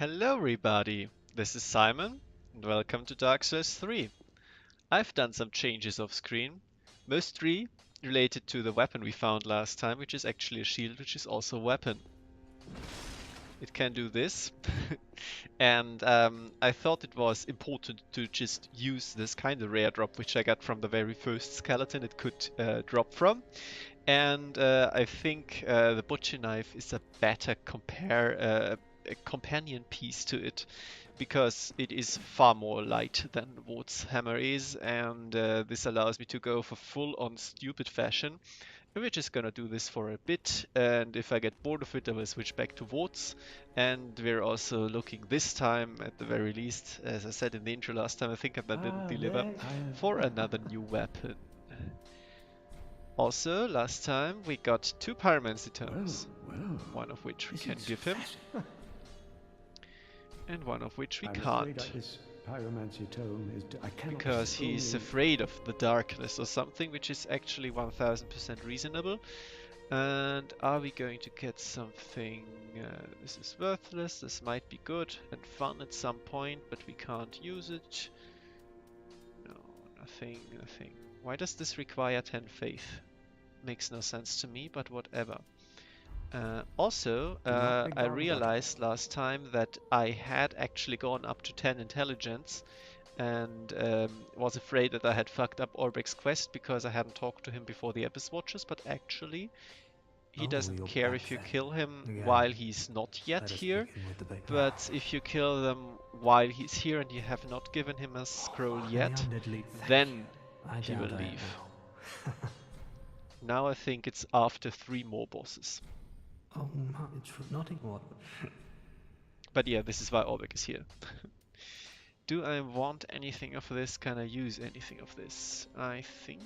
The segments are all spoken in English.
Hello everybody, this is Simon and welcome to Dark Souls 3. I've done some changes off screen, mostly related to the weapon we found last time, which is actually a shield, which is also a weapon. It can do this, and I thought it was important to just use this kind of rare drop which I got from the very first skeleton it could drop from. And I think the butcher knife is a better a companion piece to it because it is far more light than Wood's hammer is, and this allows me to go for full-on stupid fashion. We're just gonna do this for a bit, and if I get bored of it, I will switch back to Wood's. And we're also looking this time, at the very least, as I said in the intro last time, I think that didn't deliver, for another new weapon. Also, last time we got 2 pyromancy tomes, one of which we can give him, and one of which we can't, because he's afraid of the darkness or something, which is actually 1000% reasonable. And are we going to get something? This is worthless, this might be good and fun at some point, but we can't use it. No, nothing. Why does this require 10 faith? Makes no sense to me, but whatever. I realized last time that I had actually gone up to 10 intelligence and was afraid that I had fucked up Orbex's quest because I hadn't talked to him before the Abyss Watchers, but actually he doesn't care if you kill him while he's not yet here, but if you kill them while he's here and you have not given him a scroll yet, then he will leave. Now I think it's after 3 more bosses. Oh, it's not ignored. But yeah, this is why Orbeck is here. Do I want anything of this? Can I use anything of this? I think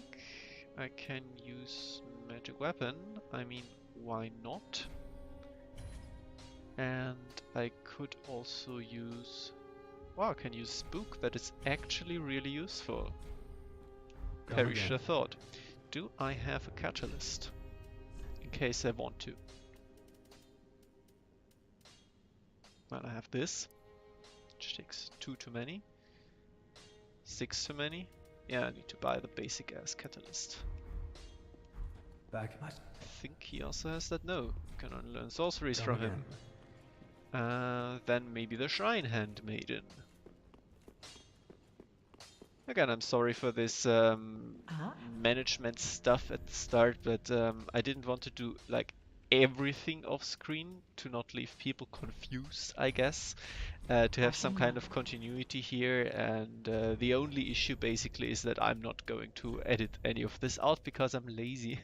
I can use magic weapon. I mean, why not? And I could also use... Wow, I can use spook. That is actually really useful. Perish the thought. Do I have a catalyst? In case I want to. Well, I have this, which takes 2 too many. 6 too many. Yeah, I need to buy the basic ass catalyst. I think he also has that. No, can only learn sorceries from him. Then maybe the Shrine Handmaiden. Again, I'm sorry for this management stuff at the start, but I didn't want to do like everything off screen to not leave people confused, I guess. To have some kind of continuity here, and the only issue basically is that I'm not going to edit any of this out because I'm lazy.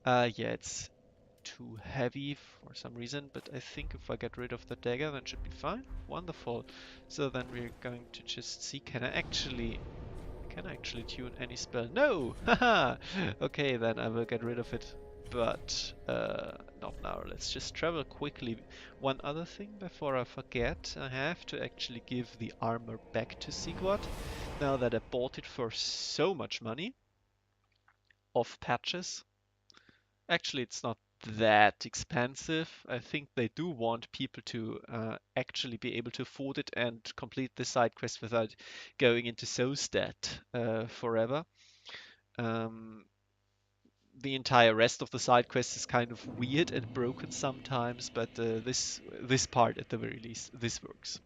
Yeah, it's too heavy for some reason, but I think if I get rid of the dagger, then should be fine. Wonderful. So then we're going to just see, can I actually tune any spell? No! Haha! Okay, then I will get rid of it, but not now. Let's just travel quickly. One other thing before I forget, I have to actually give the armor back to Sigurd, now that I bought it for so much money. Off patches. Actually, it's not that expensive. I think they do want people to actually be able to afford it and complete the side quest without going into Soul's debt forever. The entire rest of the side quest is kind of weird and broken sometimes, but this part at the very least, this works.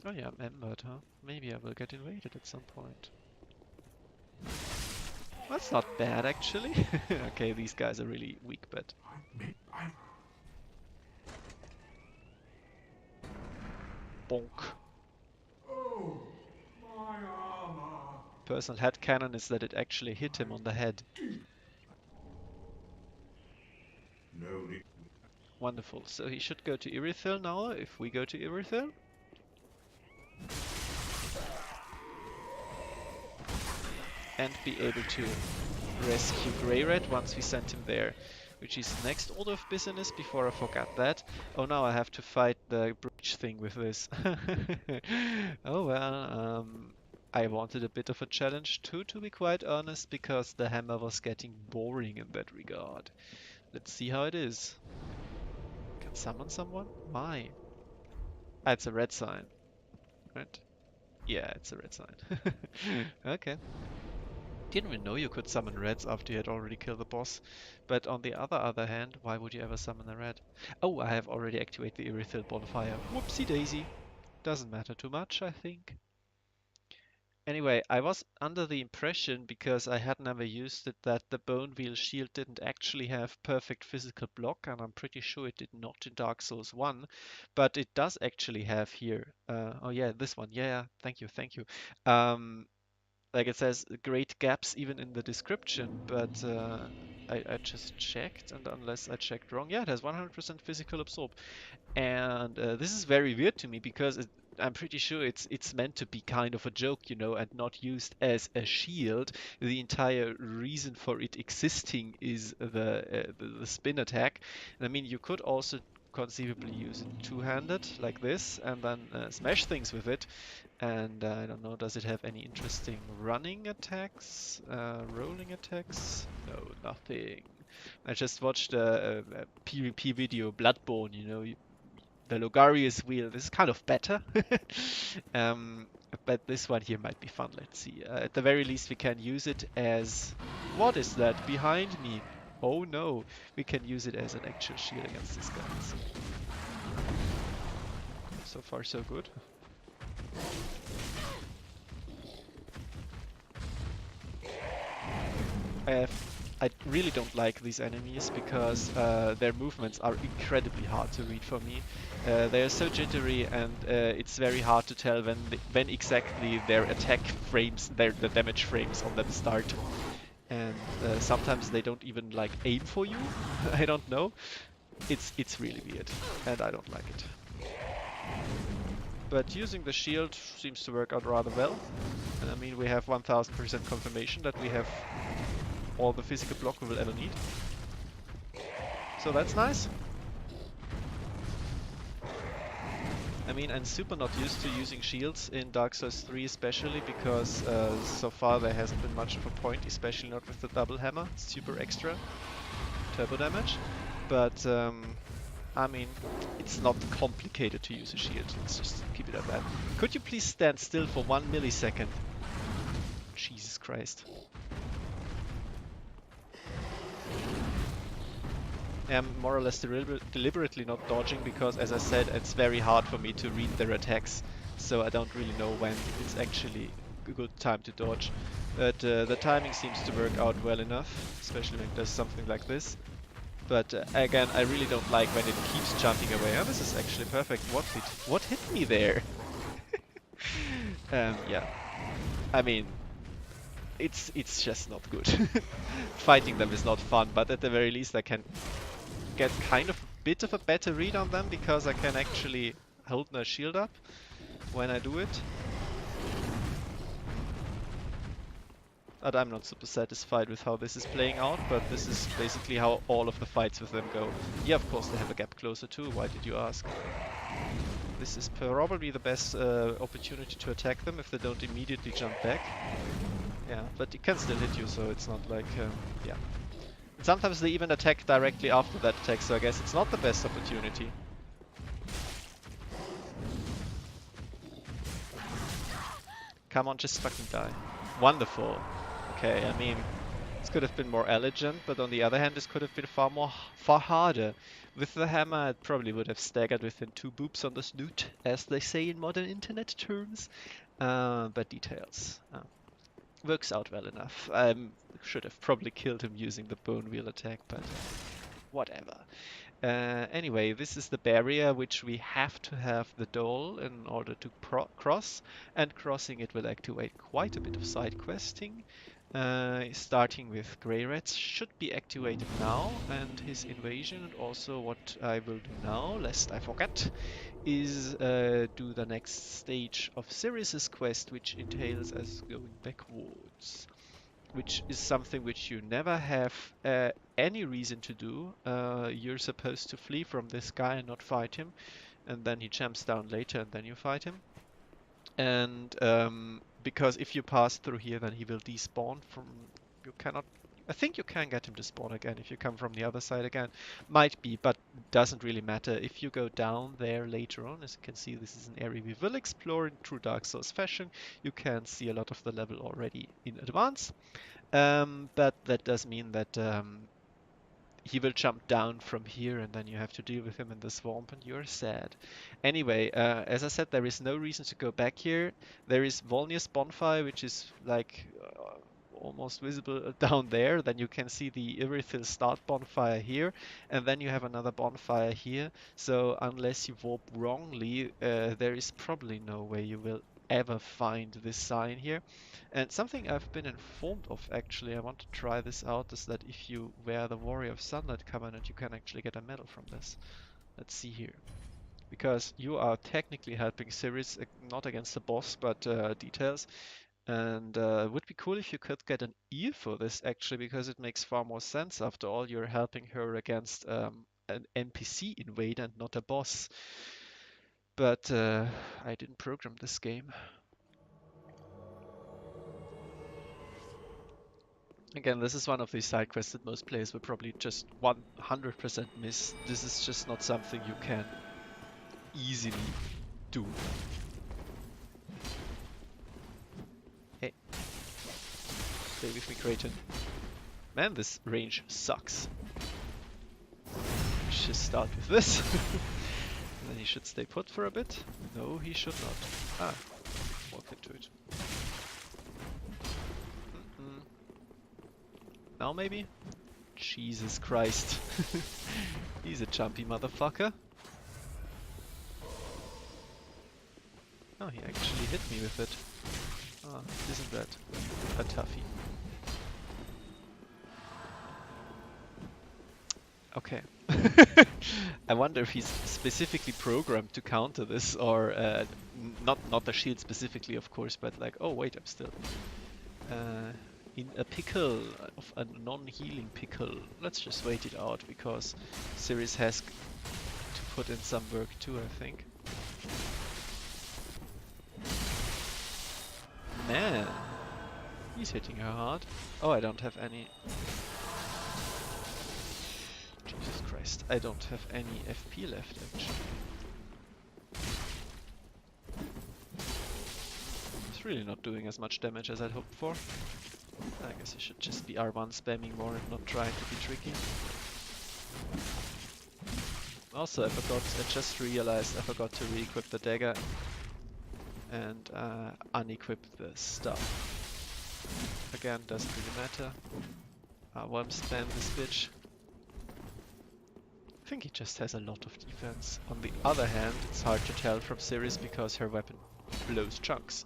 Oh yeah, I'm embered, huh? Maybe I will get invaded at some point. That's not bad, actually. Okay, these guys are really weak, but... Bonk. Personal headcanon is that it actually hit him on the head. Wonderful. So he should go to Irithyll now, if we go to Irithyll. And be able to rescue Grey Red once we send him there. Which is the next order of business, before I forget that. Oh, now I have to fight the breach thing with this. Oh well, I wanted a bit of a challenge too, to be quite honest, because the hammer was getting boring in that regard. Let's see how it is. Come Summon someone? Why? Ah, it's a red sign, right? Yeah, it's a red sign. Okay. Didn't even know you could summon reds after you had already killed the boss. But on the other hand, why would you ever summon a red? Oh, I have already activated the Irithil bonfire. Whoopsie daisy. Doesn't matter too much, I think. Anyway, I was under the impression, because I had never used it, that the Bone Wheel shield didn't actually have perfect physical block, and I'm pretty sure it did not in Dark Souls 1, but it does actually have here. Oh yeah, this one. Yeah, thank you, thank you. Like it says great gaps even in the description, but I just checked, and unless I checked wrong, yeah, it has 100% physical absorb. And this is very weird to me because I'm pretty sure it's meant to be kind of a joke, you know, and not used as a shield. The entire reason for it existing is the spin attack. And I mean, you could also conceivably use it two-handed like this and then smash things with it. And I don't know, does it have any interesting running attacks, rolling attacks? No, nothing. I just watched a PvP video, Bloodborne, you know, the Logarius wheel. This is kind of better. um, but this one here might be fun. Let's see. At the very least, we can use it as... What is that behind me? Oh no, we can use it as an actual shield against this guy. So far, so good. I really don't like these enemies because their movements are incredibly hard to read for me. They are so jittery, and it's very hard to tell when exactly their attack frames, the damage frames on them start. And sometimes they don't even like aim for you. I don't know. It's really weird, and I don't like it. But using the shield seems to work out rather well. And I mean, we have 1000% confirmation that we have all the physical block we will ever need. So that's nice. I mean, I'm super not used to using shields in Dark Souls 3 especially because so far there hasn't been much of a point, especially not with the double hammer. It's super extra turbo damage. But I mean, it's not complicated to use a shield. Let's just keep it at that. Could you please stand still for 1 millisecond? Jesus Christ. I'm more or less deliberately not dodging because, as I said, it's very hard for me to read their attacks, so I don't really know when it's actually a good time to dodge. But the timing seems to work out well enough, especially when it does something like this. But again, I really don't like when it keeps jumping away. Oh, this is actually perfect. What hit me there? Yeah. I mean, it's just not good. Fighting them is not fun, but at the very least I can get kind of a bit of a better read on them because I can actually hold my shield up when I do it. But I'm not super satisfied with how this is playing out, but this is basically how all of the fights with them go. Yeah, of course they have a gap closer too, why did you ask? This is probably the best opportunity to attack them if they don't immediately jump back. Yeah, but it can still hit you, so it's not like, yeah. Sometimes they even attack directly after that attack, so I guess it's not the best opportunity. Come on, just fucking die. Wonderful. Okay, I mean, this could have been more elegant, but on the other hand, this could have been far harder. With the hammer, it probably would have staggered within 2 boops on the snoot, as they say in modern internet terms. But details. Works out well enough. I should have probably killed him using the bone wheel attack, but whatever. Anyway, this is the barrier which we have to have the doll in order to cross, and crossing it will activate quite a bit of side questing. Starting with Grey Rats should be activated now, and his invasion, and also what I will do now, lest I forget, is do the next stage of Sirius's quest, which entails us going backwards, which is something which you never have any reason to do. You're supposed to flee from this guy and not fight him, and then he jumps down later and then you fight him. And because if you pass through here, then he will despawn from... You I think you can get him to spawn again if you come from the other side again. Might be, but doesn't really matter. If you go down there later on, as you can see, this is an area we will explore in true Dark Souls fashion. You can see a lot of the level already in advance. But that does mean that he will jump down from here and then you have to deal with him in the swamp and you're sad. Anyway, as I said, there is no reason to go back here. There is Volnius Bonfire, which is like almost visible down there. Then you can see the Irithyll start bonfire here, and then you have another bonfire here. So unless you warp wrongly, there is probably no way you will ever find this sign here. And something I've been informed of, actually, I want to try this out, is that if you wear the Warrior of Sunlight Covenant, you can actually get a medal from this. Let's see here. Because you are technically helping Ciri's, not against the boss, but details. And it would be cool if you could get an ear for this, actually, because it makes far more sense. After all, you're helping her against an NPC invader and not a boss. But I didn't program this game. Again, this is one of these side quests that most players will probably just 100% miss. This is just not something you can easily do. Hey, stay with me, Creighton. Man, this range sucks. Let's just start with this. And then he should stay put for a bit. No, he should not. Ah, walk into it. Now maybe? Jesus Christ. He's a jumpy motherfucker. Oh, he actually hit me with it. Ah, isn't that a toughie? Okay. I wonder if he's specifically programmed to counter this, or not the shield specifically, of course, but like, oh wait, I'm still in a pickle, of a non-healing pickle. Let's just wait it out, because Ciri has to put in some work too, I think. Man, he's hitting her hard. Oh, I don't have any... Jesus Christ, I don't have any FP left, actually. It's really not doing as much damage as I'd hoped for. I guess I should just be R1 spamming more and not trying to be tricky. Also, I just realized I forgot to re-equip the dagger and unequip the stuff. Again, doesn't really matter. R1 spam this bitch. I think he just has a lot of defense. On the other hand, it's hard to tell from Ciri because her weapon blows chunks.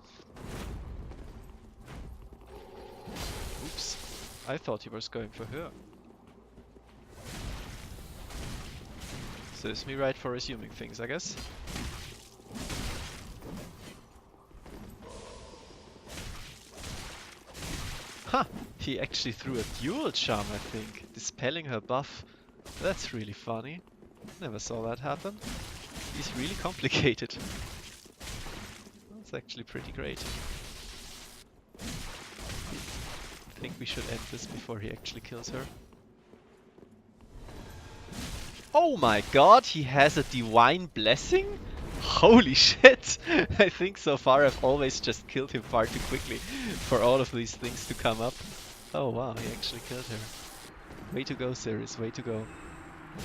Oops, I thought he was going for her. Serves me right for assuming things, I guess. Ha! He actually threw a dual charm, I think, dispelling her buff. That's really funny. Never saw that happen. He's really complicated. That's actually pretty great. I think we should end this before he actually kills her. Oh my god, he has a divine blessing? Holy shit! I think so far I've always just killed him far too quickly for all of these things to come up. Oh wow, he actually killed her. Way to go, Ciri, way to go.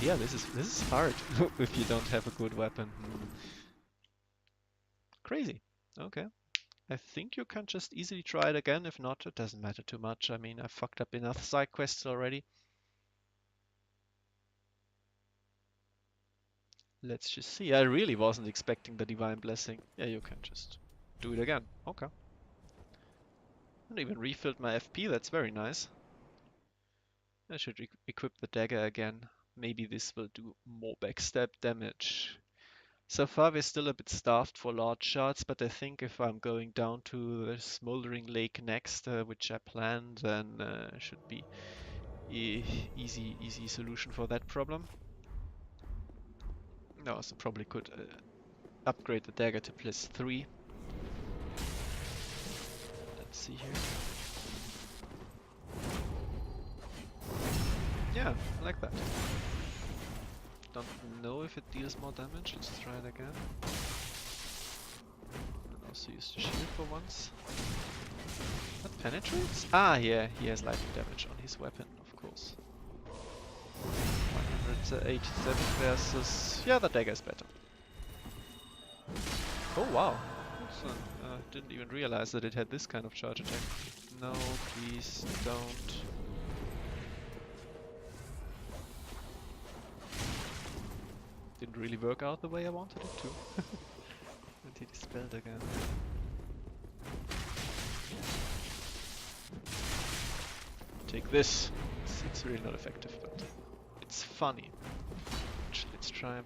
Yeah, this is hard if you don't have a good weapon. Crazy. Okay. I think you can just easily try it again. If not, it doesn't matter too much. I mean, I fucked up enough side quests already. Let's just see. I really wasn't expecting the Divine Blessing. Yeah, you can just do it again. Okay. And even refilled my FP. That's very nice. I should equip the dagger again. Maybe this will do more backstab damage. So far we're still a bit starved for large shards, but I think if I'm going down to the Smouldering Lake next, which I planned, then should be easy solution for that problem. No, so probably could upgrade the dagger to +3. Let's see here. Yeah, I like that. Don't know if it deals more damage. Let's try it again. And also use the shield for once. That penetrates? Ah, yeah, he has lightning damage on his weapon, of course. 187 versus... Yeah, the dagger is better. Oh, wow. Didn't even realize that it had this kind of charge attack. No, please don't. Didn't really work out the way I wanted it to. And he dispelled again. Take this. It's really not effective, but it's funny. Let's try and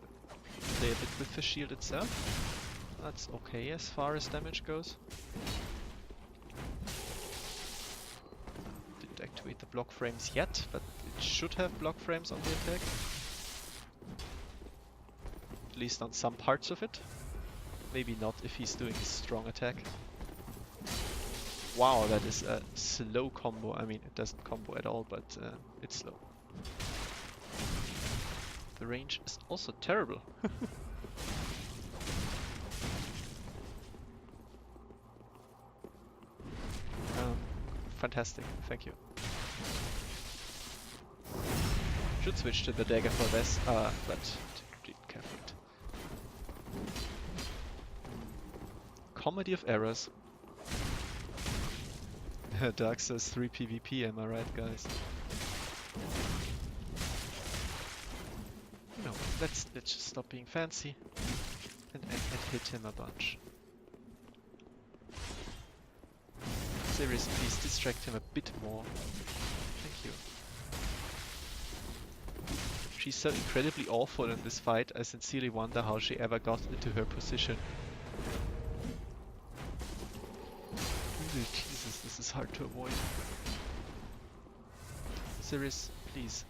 play a bit with the shield itself. That's okay as far as damage goes. Didn't activate the block frames yet, but it should have block frames on the attack. At least on some parts of it. Maybe not if he's doing his strong attack. Wow, that is a slow combo. I mean, it doesn't combo at all, but it's slow. The range is also terrible. Fantastic, thank you. Should switch to the dagger for this, but didn't care for it. Comedy of errors. Dark says 3 PvP, am I right, guys? You know, let's just stop being fancy and hit him a bunch. Seriously, please distract him a bit more. Thank you. She's so incredibly awful in this fight, I sincerely wonder how she ever got into her position. Jesus, this is hard to avoid. Sirius, please.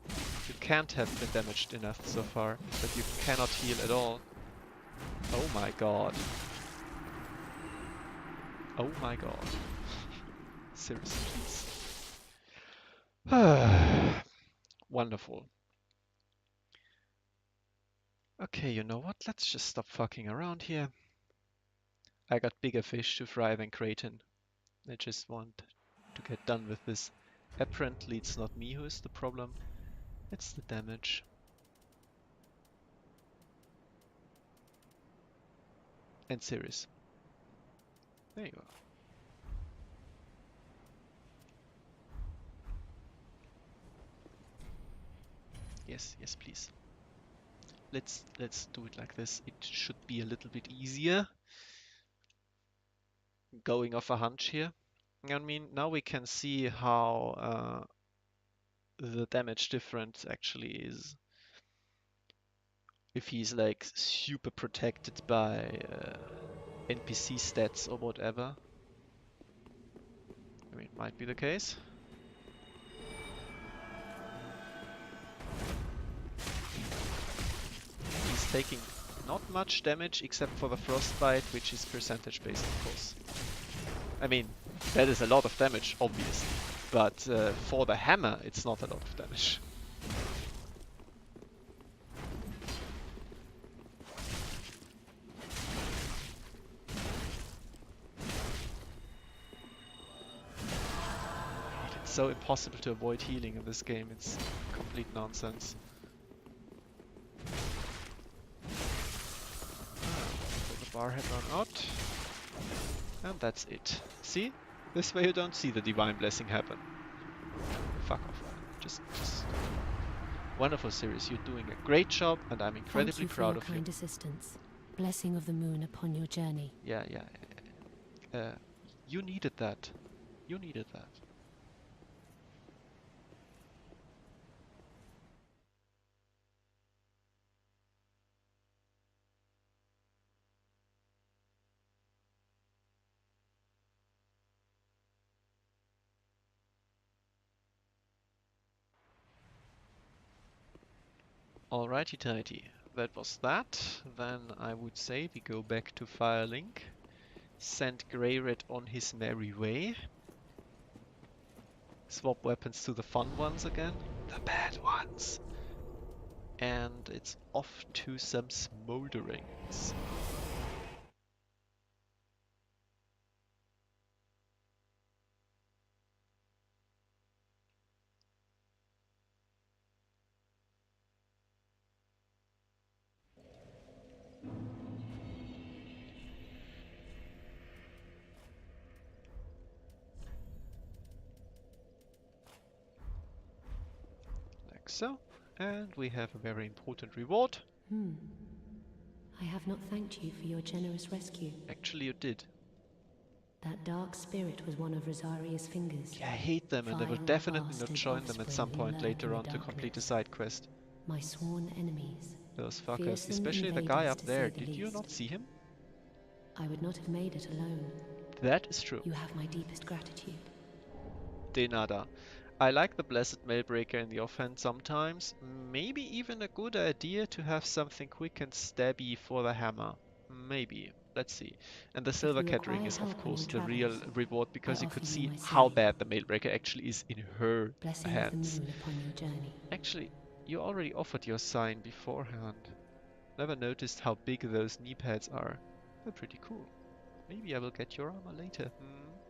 You can't have been damaged enough so far, but you cannot heal at all. Oh my god. Oh my god. Seriously, please. Wonderful. Okay, you know what? Let's just stop fucking around here. I got bigger fish to fry than Kraton. I just want to get done with this. Apparently it's not me who is the problem. It's the damage. And Sirius. There you are. Yes, yes, please. Let's do it like this. It should be a little bit easier. Going off a hunch here. I mean, now we can see how the damage difference actually is. If he's like super protected by NPC stats or whatever. I mean, it might be the case. He's taking not much damage except for the frostbite, which is percentage based, of course. I mean, that is a lot of damage, obviously, but for the hammer, it's not a lot of damage. It's so impossible to avoid healing in this game, it's complete nonsense. Bar head run out. And that's it. See? This way you don't see the divine blessing happen. Fuck off. Just wonderful series. You're doing a great job and I'm incredibly proud of you. Thank you for your kind assistance. Blessing of the moon upon your journey. Yeah. You needed that. You needed that. Alrighty tighty, that was that. Then I would say we go back to Firelink, send Greyred on his merry way. Swap weapons to the fun ones again. The bad ones. And it's off to some smolderings. Like so. And we have a very important reward. I have not thanked you for your generous rescue. Actually, you did. That dark spirit was one of Rosaria's fingers. Yeah, I hate them, and I will Vile definitely not bastard join them at offspring some who point lurk later in on the to complete a darkness. side quest. My sworn enemies. Those fuckers, Fearsome especially the guy invaders, up to there. say the Did you least. not see him? I would not have made it alone. That is true. You have my deepest gratitude. De nada. I like the Blessed Mailbreaker in the offhand sometimes. Maybe even a good idea to have something quick and stabby for the hammer. Maybe. Let's see. And the Silver you Cat Ring require is of help on course your the real travels, reward because I you offer could you see my how say. bad the Mailbreaker actually is in her Blessing of the hands. moon upon your journey. Actually, you already offered your sign beforehand. Never noticed how big those knee pads are. They're pretty cool. Maybe I will get your armor later.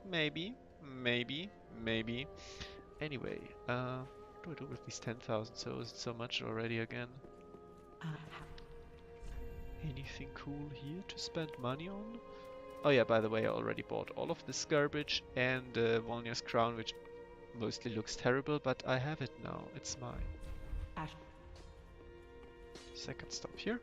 Maybe. Maybe. Maybe. Anyway, what do I do with these 10,000 souls? It's so much already again. Anything cool here to spend money on? Oh yeah, by the way, I already bought all of this garbage and Volnya's crown, which mostly looks terrible, but I have it now. It's mine. Second stop here.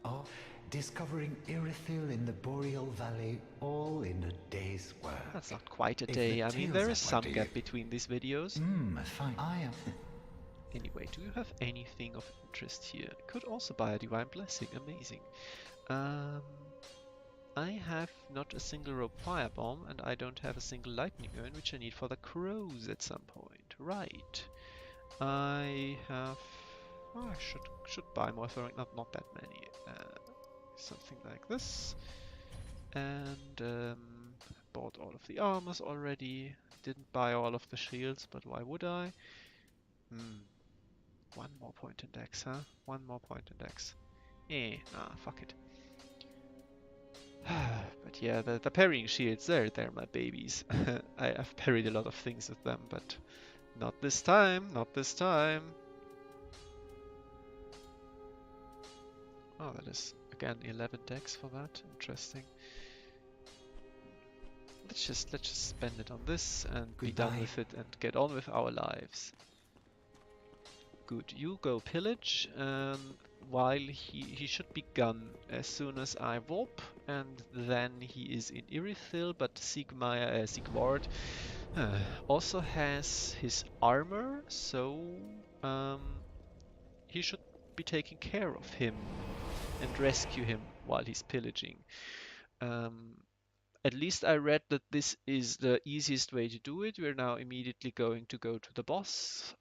Oh, discovering Irithyll in the Boreal Valley, all in a day's work. That's not quite a If day. the I mean, tales there are is some what gap between these videos. Fine. I am. Anyway, do you have anything of interest here? Could also buy a Divine Blessing. Amazing. I have not a single rope firebomb, and I don't have a single lightning urn, which I need for the crows at some point. Right. I have. Oh, I should buy more throwing. Not that many. Something like this. And bought all of the armors already. Didn't buy all of the shields, but why would I? One more point index, huh? One more point index. Nah, fuck it. But yeah, the parrying shields, they're my babies. I've parried a lot of things with them, but not this time, not this time. Oh, that is, again, 11 decks for that. Interesting. Let's just spend it on this and be done with it and get on with our lives. Good, you go pillage, while he should be gone as soon as I warp, and then he is in Irithyll, but Sigvard also has his armor, so he should be taking care of him and rescue him while he's pillaging. At least I read that this is the easiest way to do it. We're now immediately going to go to the boss.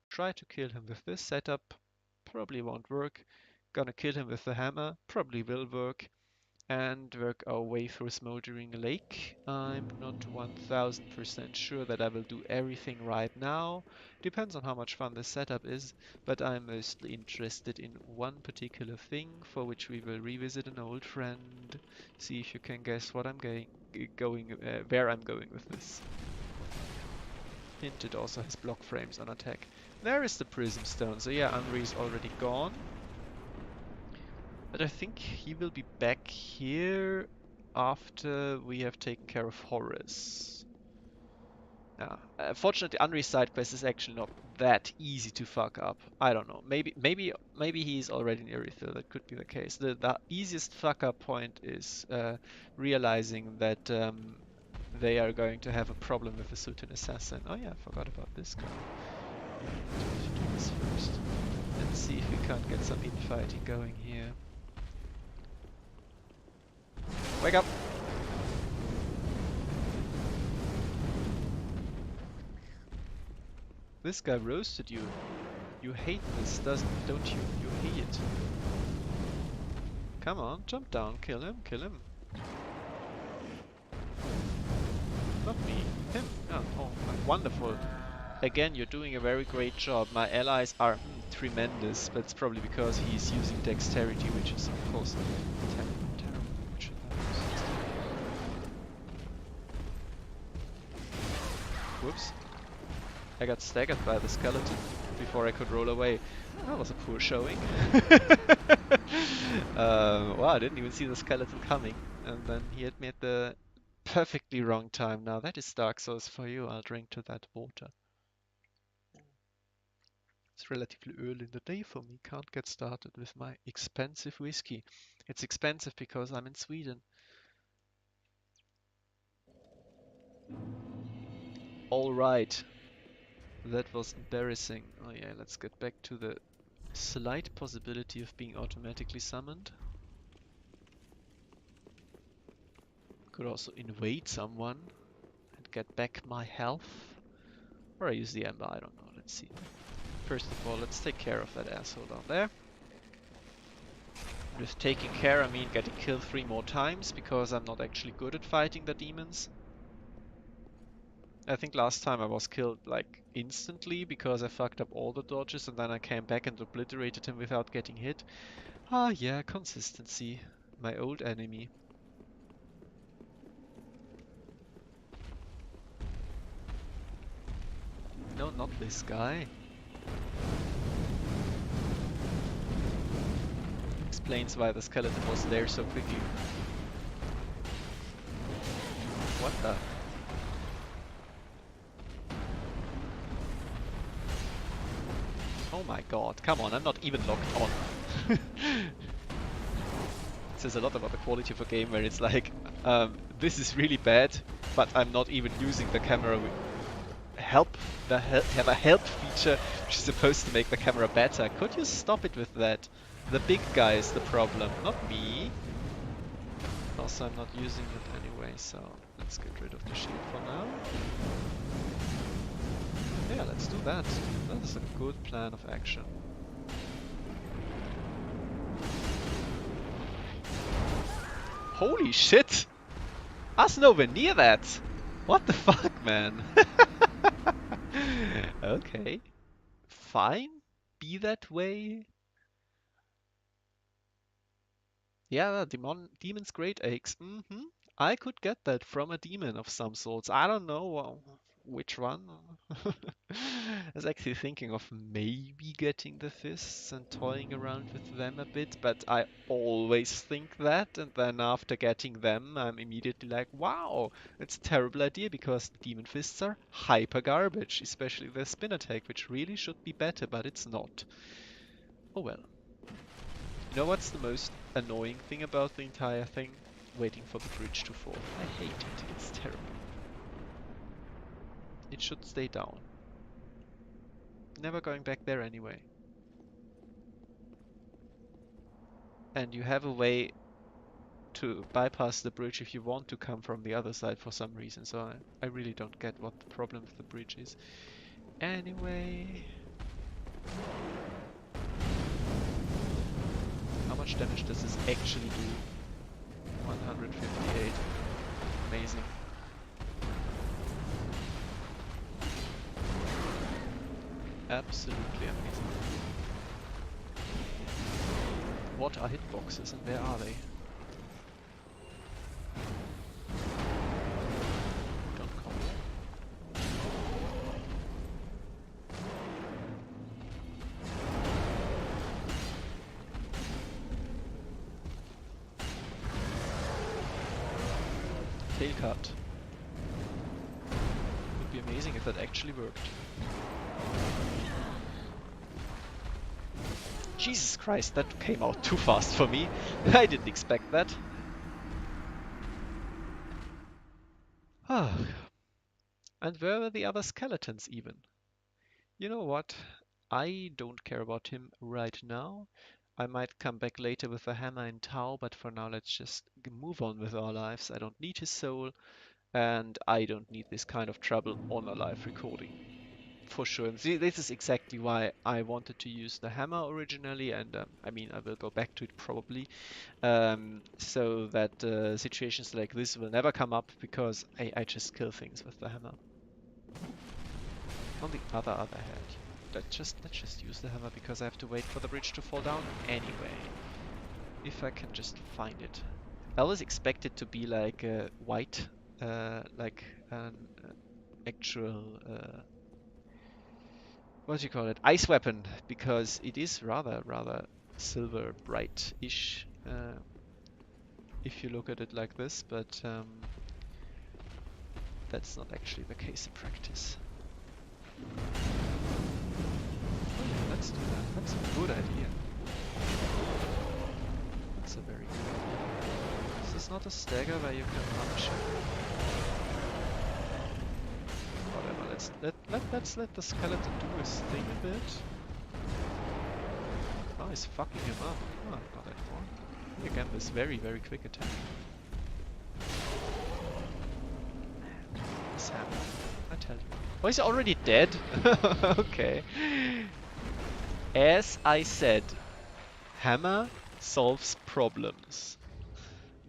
Try to kill him with this setup. Probably won't work. Gonna kill him with the hammer. Probably will work. And work our way through Smouldering Lake. I'm not 1000% sure that I will do everything right now. Depends on how much fun the setup is, but I'm mostly interested in one particular thing for which we will revisit an old friend. See if you can guess what I'm where I'm going with this. Hint, it also has block frames on attack. There is the Prism Stone, so yeah, Anri is already gone. But I think he will be back here after we have taken care of Horus. Fortunately, Anri's side quest is actually not that easy to fuck up. I don't know. Maybe he's already in Irithyll. That could be the case. The easiest fuck up point is realizing that they are going to have a problem with the Sultan Assassin. Oh yeah, I forgot about this guy. Do this first. Let's see if we can't get some infighting going here. Wake up! This guy roasted you. You hate this, don't you? You hate it. Come on, jump down, kill him, kill him. Not me. Him? Oh, wonderful. Again, you're doing a very great job. My allies are tremendous, but it's probably because he's using dexterity, which is, of course, terrible, terrible. What should I use? Whoops. I got staggered by the skeleton before I could roll away. That was a poor showing. Wow, I didn't even see the skeleton coming. And then he hit me at the perfectly wrong time. Now that is Dark Souls for you. I'll drink to that water. It's relatively early in the day for me. Can't get started with my expensive whiskey. It's expensive because I'm in Sweden. All right. That was embarrassing. Oh yeah, let's get back to the slight possibility of being automatically summoned. Could also invade someone and get back my health. Or I use the ember, I don't know. Let's see. First of all, let's take care of that asshole down there. With taking care, I mean getting killed 3 more times, because I'm not actually good at fighting the demons. I think last time I was killed like instantly because I fucked up all the dodges and then I came back and obliterated him without getting hit. Ah yeah, consistency. My old enemy. No, not this guy. Explains why the skeleton was there so quickly. What the? Oh my god, come on, I'm not even locked on. It says a lot about the quality of a game where it's like, this is really bad, but I'm not even using the camera have a help feature which is supposed to make the camera better. Could you stop it with that? The big guy is the problem, not me. Also, I'm not using it anyway, so let's get rid of the shield for now. Yeah, let's do that. That is a good plan of action. Holy shit! Us nowhere near that! What the fuck, man? Okay. Fine. Be that way. Yeah, demon's great aches. I could get that from a demon of some sorts. I don't know which one. I was actually thinking of maybe getting the fists and toying around with them a bit, but I always think that, and then after getting them, I'm immediately like, wow, it's a terrible idea because demon fists are hyper garbage, especially the spin attack, which really should be better, but it's not. Oh well. You know what's the most annoying thing about the entire thing? Waiting for the bridge to fall. I hate it. It's terrible. It should stay down. Never going back there anyway. And you have a way to bypass the bridge if you want to come from the other side for some reason. So I really don't get what the problem with the bridge is. Anyway. How much damage does this actually do? 158. Amazing. Absolutely amazing. What are hitboxes and where are they? Don't call me. Tail cut. Would be amazing if that actually worked. Jesus Christ, that came out too fast for me. I didn't expect that. Ah. And where were the other skeletons even? You know what? I don't care about him right now. I might come back later with a hammer and towel, but for now let's just move on with our lives. I don't need his soul, and I don't need this kind of trouble on a live recording. for sure. And see, this is exactly why I wanted to use the hammer originally, and I mean, I will go back to it probably, so that situations like this will never come up because I just kill things with the hammer. On the other hand, let's just use the hammer because I have to wait for the bridge to fall down anyway. If I can just find it. I always expect it to be like white, like an actual what do you call it? Ice weapon, because it is rather silver bright-ish if you look at it like this, but that's not actually the case in practice. Let's do that. That's a good idea. That's a very good idea. This is not a stagger where you can punch. Whatever, let's let the skeleton do his thing a bit. Oh, he's fucking him up. Oh, not anymore. Again, this very quick attack. This hammer, I tell you. Oh, he's already dead? Okay. As I said, hammer solves problems.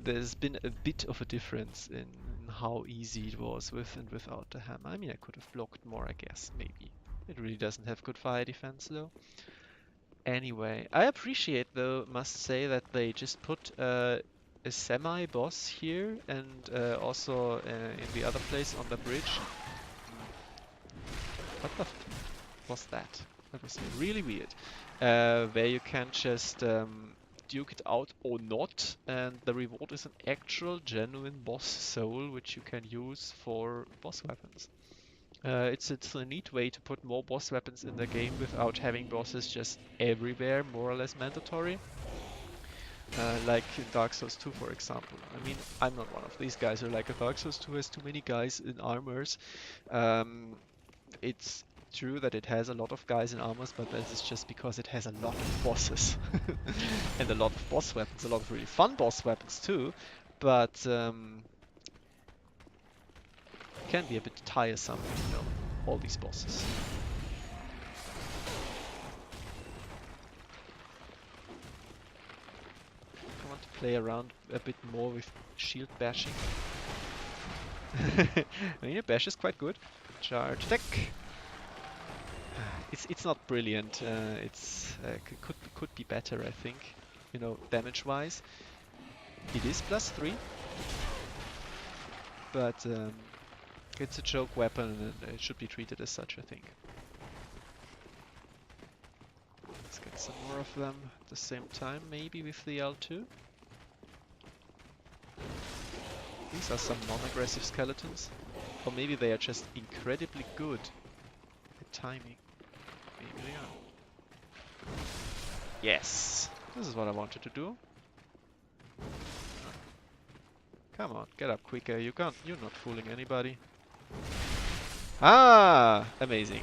There's been a bit of a difference in how easy it was with and without the hammer. I mean, I could have blocked more, I guess, maybe. It really doesn't have good fire defense, though. Anyway, I appreciate, though, must say, that they just put a semi-boss here and also in the other place on the bridge. What the f was that? That was really weird. Where you can just duke it out or not, and the reward is an actual genuine boss soul, which you can use for boss weapons. It's a neat way to put more boss weapons in the game without having bosses just everywhere, more or less mandatory. Like in Dark Souls 2, for example. I mean, I'm not one of these guys who like a Dark Souls 2 has too many guys in armors. It's true that it has a lot of guys in armors, but this is just because it has a lot of bosses. And a lot of boss weapons, a lot of really fun boss weapons too, but can be a bit tiresome, you know, all these bosses. I want to play around a bit more with shield bashing. I mean, a bash is quite good. Charge attack. It's not brilliant. It's could be better, I think. You know, damage-wise, it is +3, but it's a choke weapon and it should be treated as such, I think. Let's get some more of them at the same time, maybe with the L2. These are some non-aggressive skeletons, or maybe they are just incredibly good at timing. Maybe they are. Yes! This is what I wanted to do. Come on, get up quicker. You're not fooling anybody. Ah! Amazing.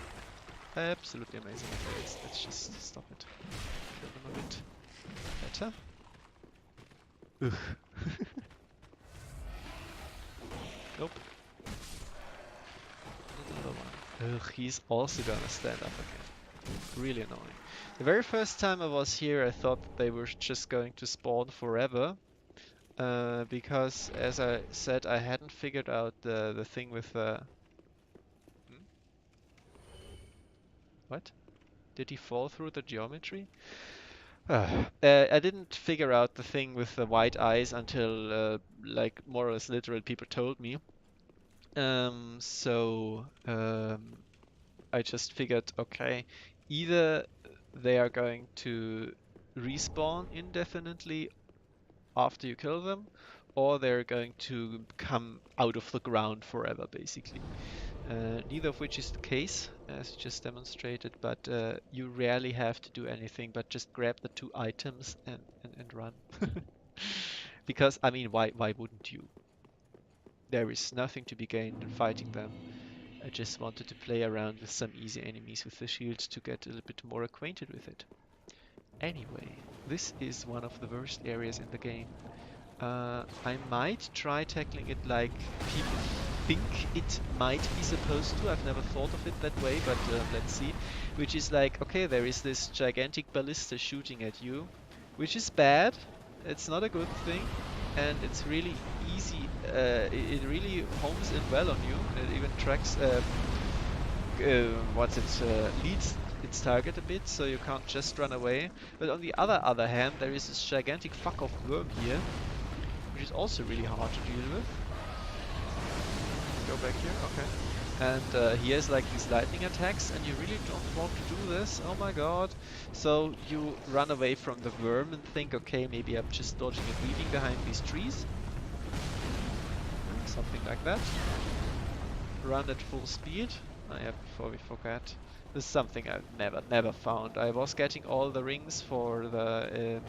Absolutely amazing. Okay, let's just stop it. Kill them a bit better. Ugh. Nope. Another one. Ugh, he's also gonna stand up again. Really annoying. The very first time I was here, I thought that they were just going to spawn forever. Because, as I said, I hadn't figured out the thing with the... What? Did he fall through the geometry? I didn't figure out the thing with the white eyes until, like, more or less literal people told me. I just figured, okay, either they are going to respawn indefinitely after you kill them, or they're going to come out of the ground forever, basically. Neither of which is the case, as just demonstrated, but you rarely have to do anything but just grab the 2 items and run. Because, I mean, why wouldn't you? There is nothing to be gained in fighting them. I just wanted to play around with some easy enemies with the shield to get a little bit more acquainted with it. Anyway, this is one of the worst areas in the game. I might try tackling it like people think it might be supposed to. I've never thought of it that way, but let's see. Which is like, okay, there is this gigantic ballista shooting at you, which is bad. It's not a good thing, and it's really easy. It really homes in well on you. It even tracks, leads its target a bit, so you can't just run away. But on the other hand, there is this gigantic fuck off worm here, which is also really hard to deal with. Go back here, okay. And he has like these lightning attacks, and you really don't want to do this. Oh my god. So you run away from the worm and think, okay, maybe I'm just dodging and weaving behind these trees. Something like that. Run at full speed. Oh yeah, before we forget. This is something I've never found. I was getting all the rings for the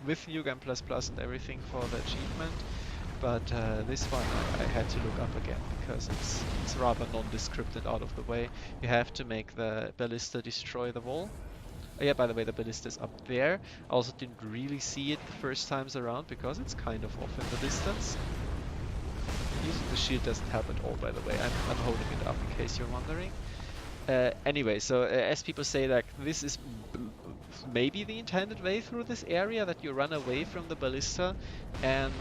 with New Game Plus Plus and everything for the achievement, but this one I had to look up again because it's rather nondescript and out of the way. You have to make the ballista destroy the wall. Oh yeah, by the way, the ballista is up there. I also didn't really see it the first times around because it's kind of off in the distance. Using the shield doesn't help at all, by the way. I'm holding it up in case you're wondering. Anyway, so as people say, like, this is maybe the intended way through this area, that you run away from the ballista and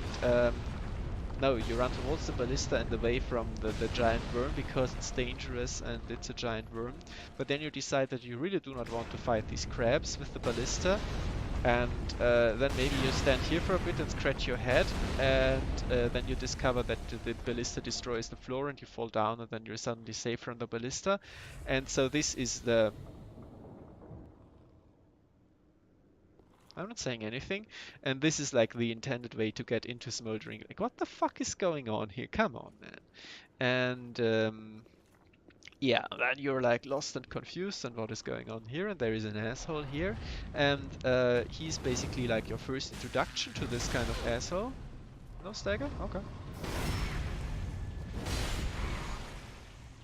no, you run towards the ballista and away from the giant worm because it's dangerous and it's a giant worm. But then you decide that you really do not want to fight these crabs with the ballista, and then maybe you stand here for a bit and scratch your head, and then you discover that the ballista destroys the floor and you fall down, and then you're suddenly safe from the ballista. And so this is the... I'm not saying anything. And this is like the intended way to get into Smouldering. Like, what the fuck is going on here? Come on, man. And yeah, then you're like lost and confused on what is going on here, and there is an asshole here, and he's basically like your first introduction to this kind of asshole. No stagger? Okay.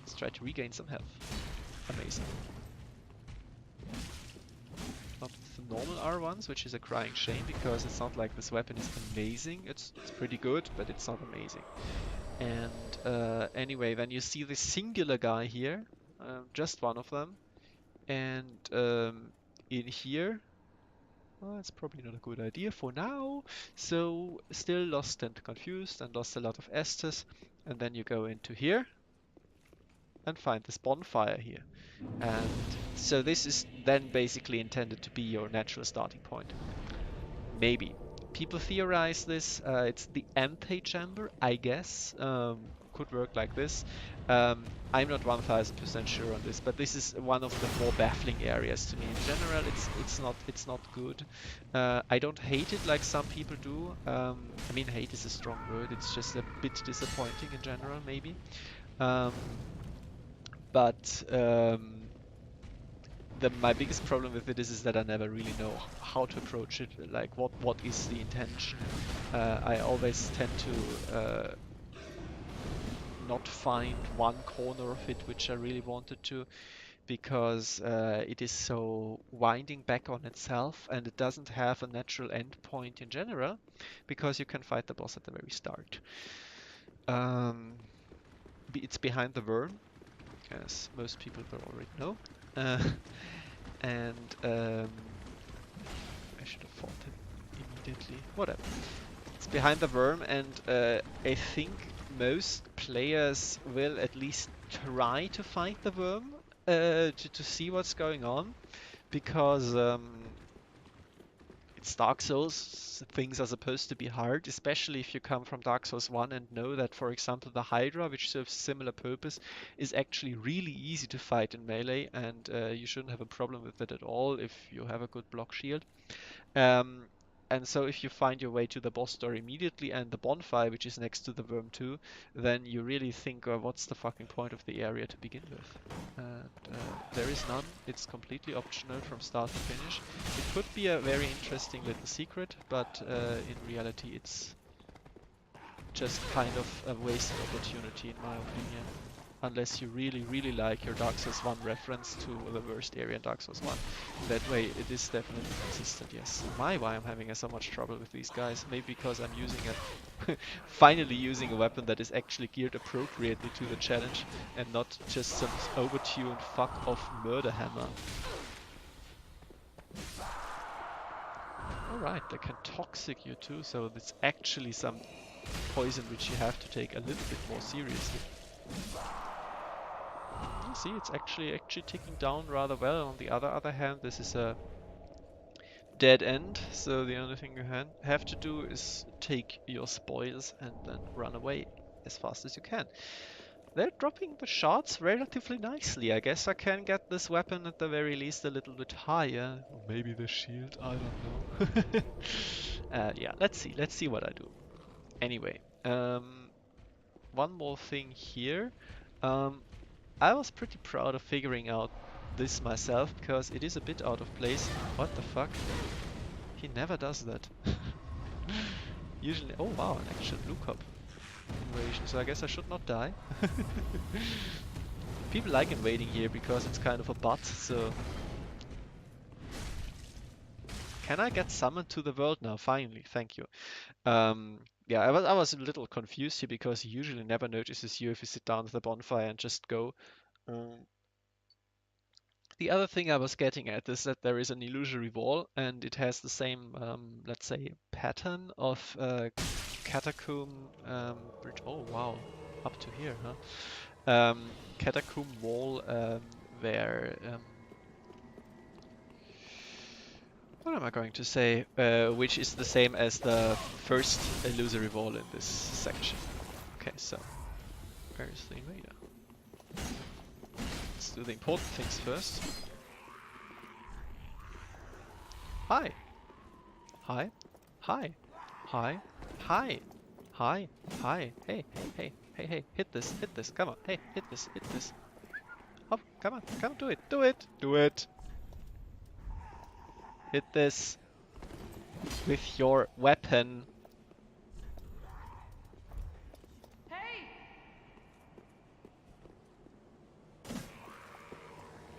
Let's try to regain some health. Amazing. Not with the normal R1s, which is a crying shame, because it's not like this weapon is amazing. It's pretty good, but it's not amazing. And anyway, then you see this singular guy here, just one of them, and in here, well, it's probably not a good idea for now, so still lost and confused and lost a lot of Estus, and then you go into here and find this bonfire here. And so this is then basically intended to be your natural starting point. Maybe. People theorize this, it's the antechamber, I guess, could work like this. I'm not 1000% sure on this, but this is one of the more baffling areas to me. In general, it's not good. I don't hate it like some people do. I mean, hate is a strong word. It's just a bit disappointing in general, maybe. My biggest problem with it is that I never really know how to approach it. Like, what is the intention? I always tend to not find one corner of it which I really wanted to, because it is so winding back on itself, and it doesn't have a natural end point in general, because you can fight the boss at the very start. It's behind the worm, as most people will already know. And I should have fought him immediately. Whatever. It's behind the worm, and I think most players will at least try to fight the worm to see what's going on, because it's Dark Souls. Things are supposed to be hard, especially if you come from Dark Souls 1 and know that, for example, the Hydra, which serves similar purpose, is actually really easy to fight in melee, and you shouldn't have a problem with it at all if you have a good block shield. And so if you find your way to the boss door immediately and the bonfire, which is next to the worm too, then you really think, what's the fucking point of the area to begin with? And there is none. It's completely optional from start to finish. It could be a very interesting little secret, but in reality it's just kind of a wasted opportunity in my opinion. unless you really, really like your Dark Souls 1 reference to the worst area in Dark Souls 1. That way it is definitely consistent, yes. Why I'm having so much trouble with these guys? Maybe because I'm using finally using a weapon that is actually geared appropriately to the challenge and not just some overtuned fuck off murder hammer. Alright, they can toxic you too, so it's actually some poison which you have to take a little bit more seriously. You see, it's actually ticking down rather well. On the other hand, this is a dead end, so the only thing you have to do is take your spoils and then run away as fast as you can. They're dropping the shards relatively nicely. I guess I can get this weapon at the very least a little bit higher. Or maybe the shield, I don't know. Yeah, let's see what I do. Anyway, one more thing here. I was pretty proud of figuring out this myself, because it is a bit out of place. What the fuck? He never does that. Usually, oh wow, an actual blue cup invasion, so I guess I should not die. People like invading here because it's kind of a butt, so... Can I get summoned to the world now? Finally, thank you. Yeah, I was a little confused here because he usually never notices you if you sit down at the bonfire and just go. The other thing I was getting at is that there is an illusory wall and it has the same, let's say, pattern of catacomb bridge. Oh wow, up to here, huh? Catacomb wall where what am I going to say? Which is the same as the first illusory wall in this section. Okay, so where is the invader? Let's do the important things first. Hi! Hi! Hi! Hi! Hi! Hi! Hi! Hey! Hey! Hey! Hey! Hit this! Hit this! Come on! Hey! Hit this! Hit this! Oh! Come on! Come on! Do it! Do it! Do it! Hit this! With your weapon!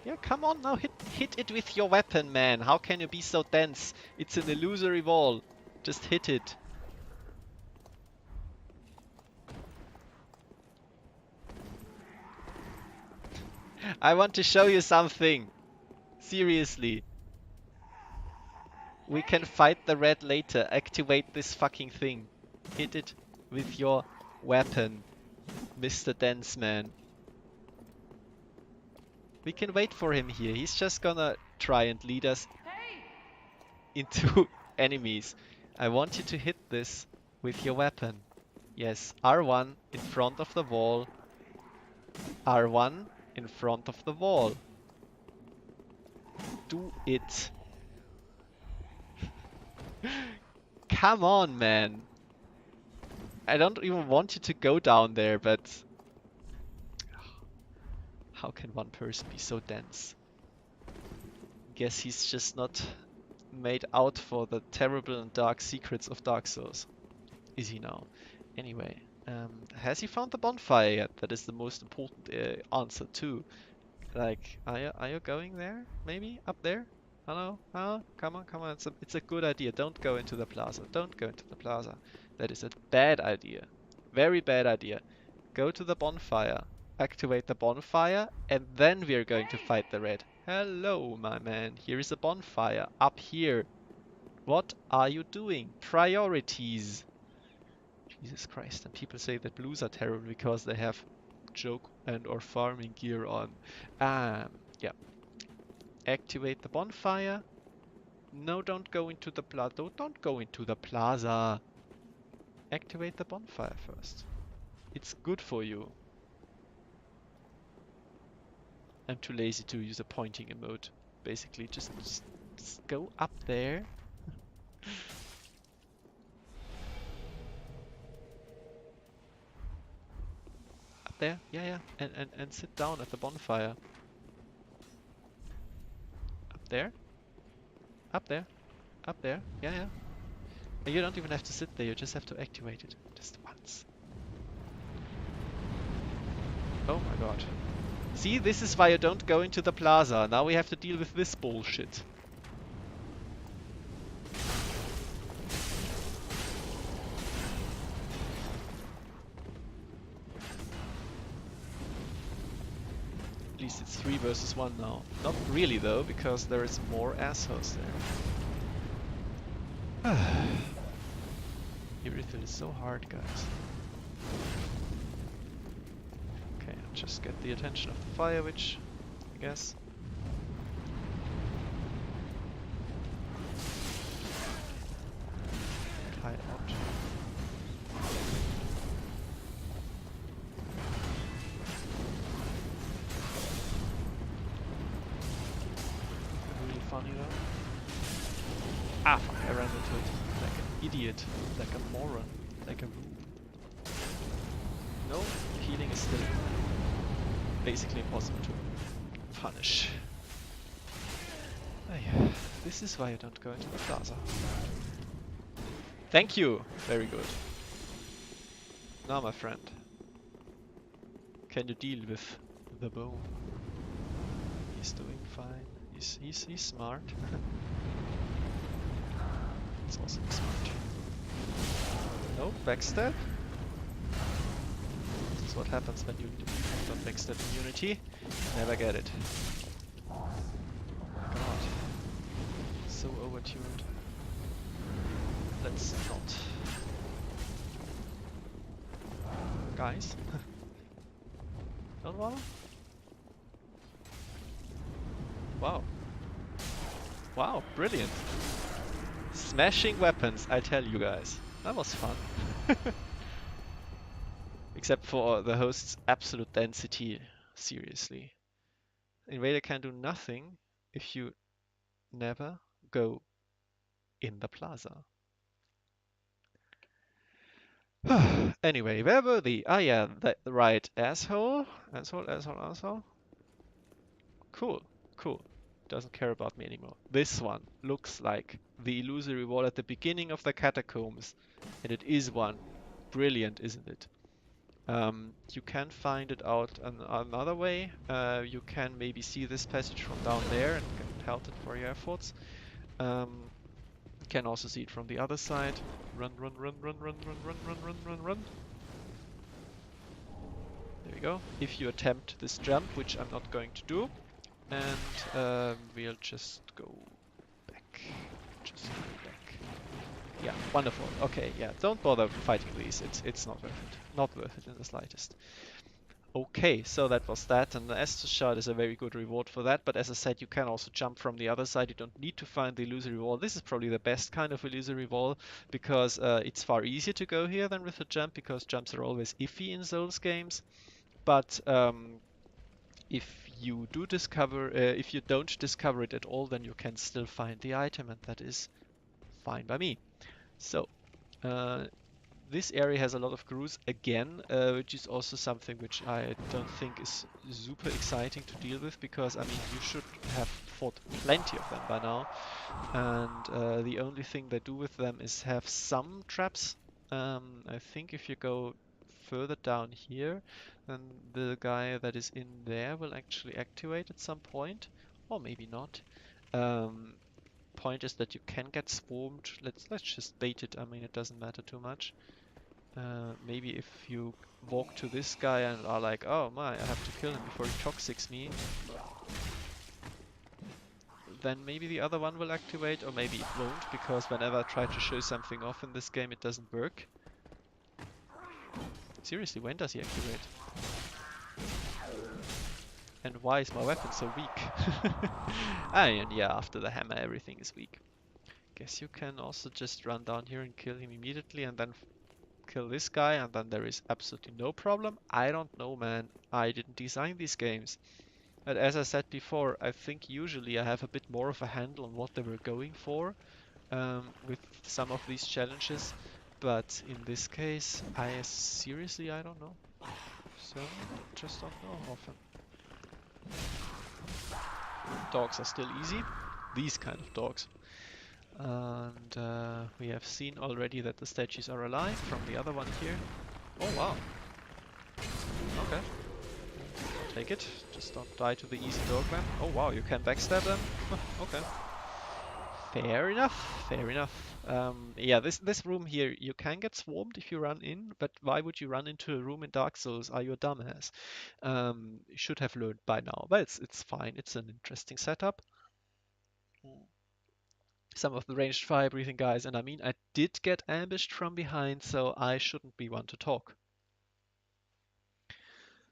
Yeah, come on now, hit it with your weapon, man. How can you be so dense? It's an illusory wall. Just hit it. I want to show you something. Seriously. We can fight the red later. Activate this fucking thing. Hit it with your weapon, Mr. Dense Man. We can wait for him here. He's just gonna try and lead us into enemies. I want you to hit this with your weapon. Yes, R1 in front of the wall. R1 in front of the wall. Do it. Come on, man. I don't even want you to go down there, but... How can one person be so dense? Guess he's just not made out for the terrible and dark secrets of Dark Souls. Is he now? Anyway, has he found the bonfire yet? That is the most important answer too. Like, are you going there? Maybe up there? Hello? Hello? Come on, come on. It's a good idea. Don't go into the plaza. Don't go into the plaza. That is a bad idea. Very bad idea. Go to the bonfire. Activate the bonfire, and then we are going to fight the red. Hello, my man. Here is a bonfire. Up here. What are you doing? Priorities. Jesus Christ. And people say that blues are terrible because they have joke and or farming gear on. Yeah. Activate the bonfire. No, don't go into the plaza. Don't go into the plaza. Activate the bonfire first. It's good for you. I'm too lazy to use a pointing emote. Basically, just go up there. Up there, yeah, and sit down at the bonfire. Up there, up there, up there, yeah. And you don't even have to sit there. You just have to activate it just once. Oh my god. See, this is why you don't go into the plaza. Now we have to deal with this bullshit. At least it's 3 versus 1 now. Not really though, because there is more assholes there. Everything is so hard, guys. Okay, I'll just get the attention of the fire witch, I guess. Hide out. Really funny though. Ah, fuck, I ran into it. Like an idiot. Like a moron. Like a rube. No, healing is still basically impossible to punish. Oh yeah, this is why you don't go into the plaza. Thank you! Very good. Now my friend. Can you deal with the bone? He's doing fine. He's smart. He's also smart. No, backstab. This is what happens when you don't backstab immunity. Never get it. Oh my god. So overtuned. Let's not. Guys. Don't bother? Wow. Wow, brilliant. Smashing weapons, I tell you guys. That was fun. Except for the host's absolute density. Seriously. Invader can do nothing if you never go in the plaza. Anyway, where were the... Ah yeah, right. Asshole. Asshole. Cool. Doesn't care about me anymore. This one looks like the illusory wall at the beginning of the catacombs. And it is one. Brilliant, isn't it? You can find it out another way. You can maybe see this passage from down there and get pelted for your efforts. You can also see it from the other side. Run. There we go. If you attempt this jump, which I'm not going to do, and we'll just go back. Yeah, wonderful. Okay, yeah, don't bother fighting these. It's not worth it. Not worth it in the slightest. Okay, so that was that, and the Estus shard is a very good reward for that, but as I said, you can also jump from the other side. You don't need to find the illusory wall. This is probably the best kind of illusory wall, because it's far easier to go here than with a jump, because jumps are always iffy in Souls games. But if you do discover, if you don't discover it at all, then you can still find the item, and that is fine by me. So, this area has a lot of grooves again, which is also something which I don't think is super exciting to deal with, because I mean you should have fought plenty of them by now, and the only thing they do with them is have some traps. I think if you go further down here, then the guy that is in there will actually activate at some point, or maybe not. Point is that you can get swarmed. Let's just bait it. I mean, it doesn't matter too much. Maybe if you walk to this guy and are like, oh my, I have to kill him before he toxics me, then maybe the other one will activate, or maybe it won't, because whenever I try to show something off in this game, it doesn't work. Seriously, when does he activate? And why is my weapon so weak? And yeah, after the hammer, everything is weak. Guess you can also just run down here and kill him immediately, and then kill this guy, and then there is absolutely no problem. I don't know, man. I didn't design these games. But as I said before, I think usually I have a bit more of a handle on what they were going for with some of these challenges. But in this case, I don't know. So, just don't know often. Dogs are still easy. These kind of dogs. And we have seen already that the statues are alive from the other one here. Oh wow. Okay. Take it. Just don't die to the easy dogman. Oh wow, you can backstab them? Okay. Fair enough, fair enough. Yeah, this room here, you can get swarmed if you run in, but why would you run into a room in Dark Souls? Are you a dumbass? You should have learned by now, but it's fine. It's an interesting setup. Some of the ranged fire breathing guys, and I mean, I did get ambushed from behind, so I shouldn't be one to talk.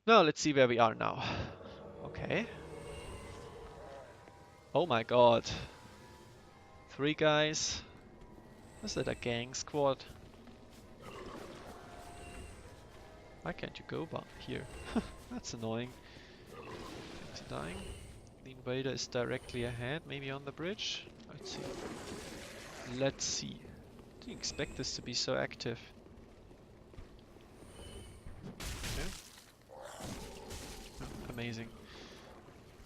Now let's see where we are now. Okay. Oh my god. 3 guys. Was that a gang squad? Why can't you go here? That's annoying. Things are dying. The invader is directly ahead, maybe on the bridge. Let's see. Let's see. Didn't expect this to be so active. Okay. Oh, amazing.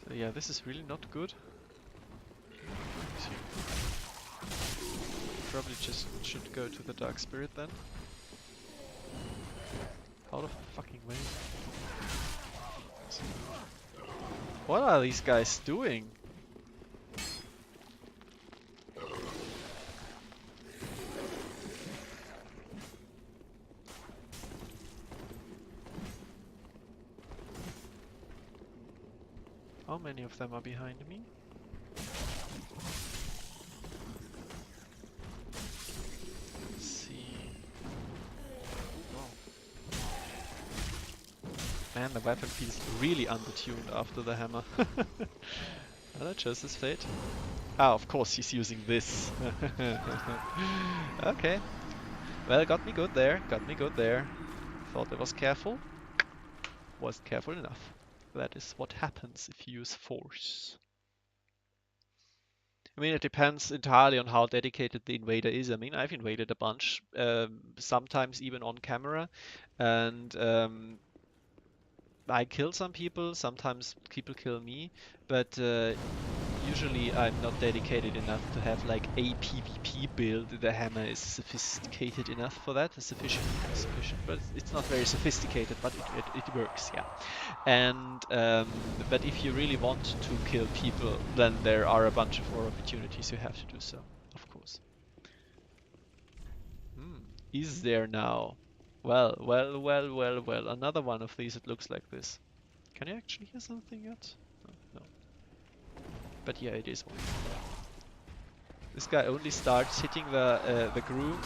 So yeah, this is really not good. Probably just should go to the Dark Spirit then. Out of the fucking way. What are these guys doing? How many of them are behind me? Let's see. Oh. Man, the weapon feels really undertuned after the hammer. Well, that chose his fate. Ah, of course he's using this. Okay. Well, got me good there. Got me good there. Thought I was careful. Wasn't careful enough. That is what happens if you use force. I mean, it depends entirely on how dedicated the invader is. I mean, I've invaded a bunch, sometimes even on camera, and I kill some people, sometimes people kill me, but usually I'm not dedicated enough to have like a PvP build. The hammer is sophisticated enough for that, sufficient, but it's not very sophisticated, but it works, yeah. And but if you really want to kill people, then there are a bunch of more opportunities you have to do so, of course. Is there now? Well, another one of these, it looks like this. Can you actually hear something yet? Oh, no. But yeah, it is one. This guy only starts hitting the groove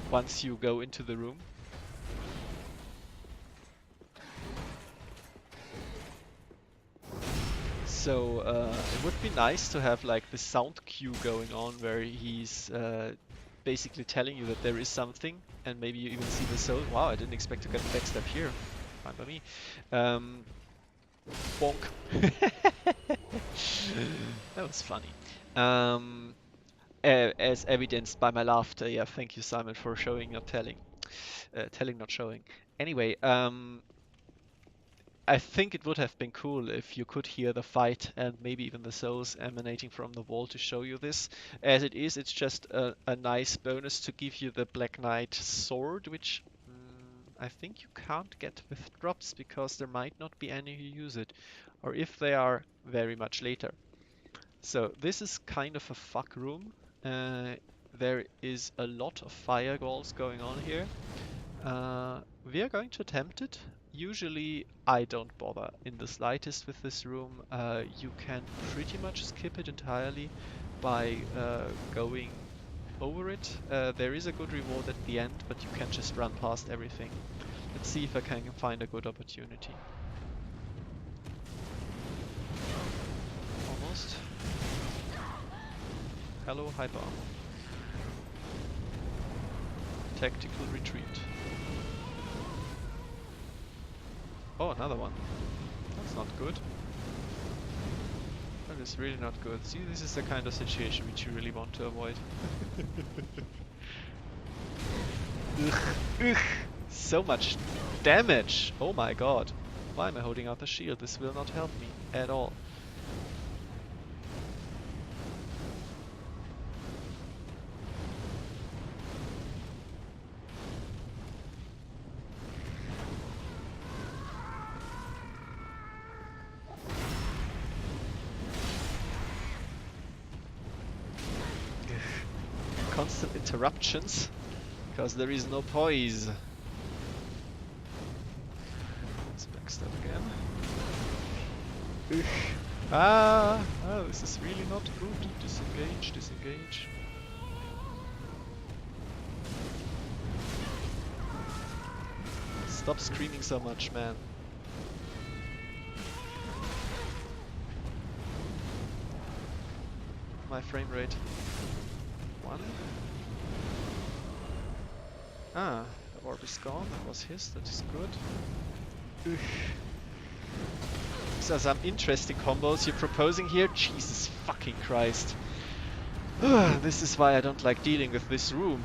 once you go into the room. So it would be nice to have like the sound cue going on where he's basically telling you that there is something, and maybe you even see the soul. Wow, I didn't expect to get the backstab here. Fine by me. Bonk. That was funny. As evidenced by my laughter. Yeah, thank you, Simon, for showing, not telling. Telling, not showing. Anyway, I think it would have been cool if you could hear the fight and maybe even the souls emanating from the wall to show you this. As it is, it's just a nice bonus to give you the Black Knight sword, which I think you can't get with drops because there might not be any who use it, or if they are, very much later. So this is kind of a fuck room. There is a lot of fireballs going on here. We are going to attempt it. Usually I don't bother in the slightest with this room. You can pretty much skip it entirely by going over it. There is a good reward at the end, but you can just run past everything. Let's see if I can find a good opportunity. Almost. Hello, hyper armor. Tactical retreat. Oh, another one. That's not good. That is really not good. See, this is the kind of situation which you really want to avoid. Ugh, ugh, so much damage! Oh my god. Why am I holding out the shield? This will not help me at all. interruptions, because there is no poise. Let's backstab again. This is really not good. Disengage, disengage. Stop screaming so much, man. My frame rate. 1. Ah, the orb is gone. That was his. That is good. These are some interesting combos you're proposing here. Jesus fucking Christ. This is why I don't like dealing with this room.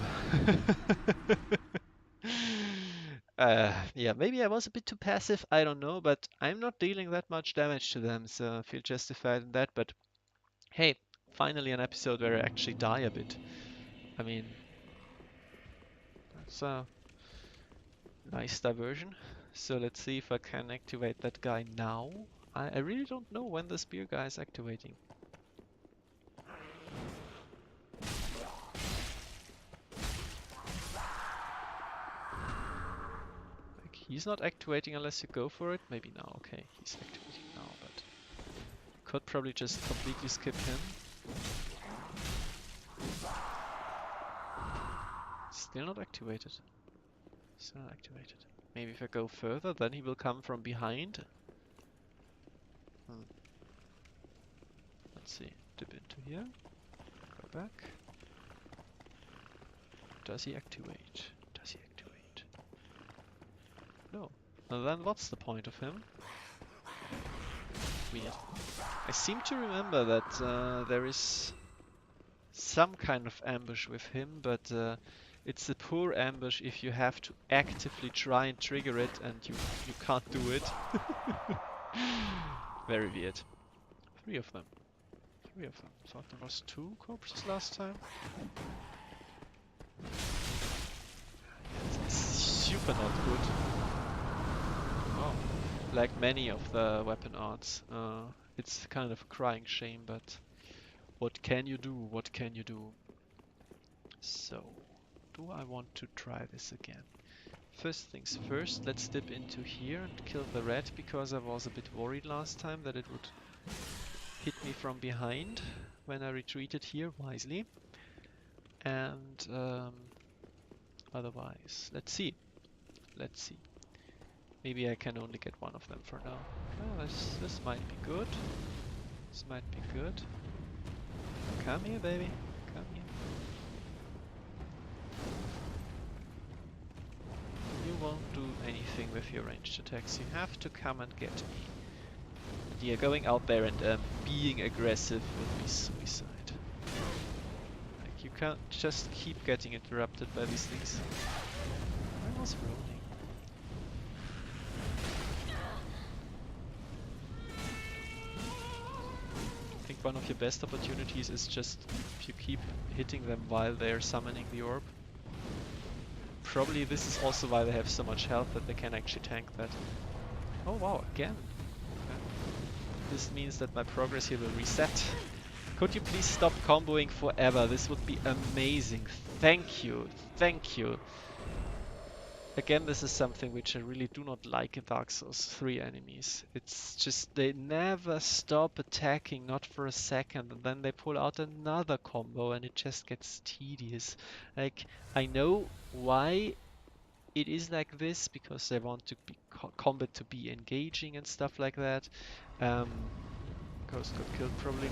Yeah, maybe I was a bit too passive, I don't know, but I'm not dealing that much damage to them, so I feel justified in that. But hey, finally an episode where I actually die a bit. I mean, that's a nice diversion. So let's see if I can activate that guy now. I really don't know when the spear guy is activating. Like, he's not activating unless you go for it. Maybe now. Okay, he's activating now, but could probably just completely skip him. Still not activated. Still not activated. Maybe if I go further, then he will come from behind. Let's see. Dip into here. Go back. Does he activate? Does he activate? No. Well, then what's the point of him? Weird. I seem to remember that there is some kind of ambush with him, but it's a poor ambush if you have to actively try and trigger it and you can't do it. Very weird. 3 of them. 3 of them. Thought there was 2 corpses last time. It's super not good. Oh, like many of the weapon arts. It's kind of a crying shame, but what can you do? What can you do? So, do I want to try this again? First things first, let's dip into here and kill the rat, because I was a bit worried last time that it would hit me from behind when I retreated here wisely. And otherwise, let's see. Let's see. Maybe I can only get one of them for now. Oh, this might be good. This might be good. Come here, baby. Come here. You won't do anything with your ranged attacks. You have to come and get me. And yeah, going out there and being aggressive would be suicide. Like, you can't just keep getting interrupted by these things. I was rolling. I think one of your best opportunities is just if you keep hitting them while they're summoning the orb. Probably this is also why they have so much health, that they can actually tank that. Oh wow, again. Okay. This means that my progress here will reset. Could you please stop comboing forever? This would be amazing. Thank you. Thank you. Again, this is something which I really do not like in Dark Souls 3 enemies. It's just they never stop attacking, not for a second, and then they pull out another combo and it just gets tedious. Like, I know why it is like this, because they want to be combat to be engaging and stuff like that. Ghost got killed probably.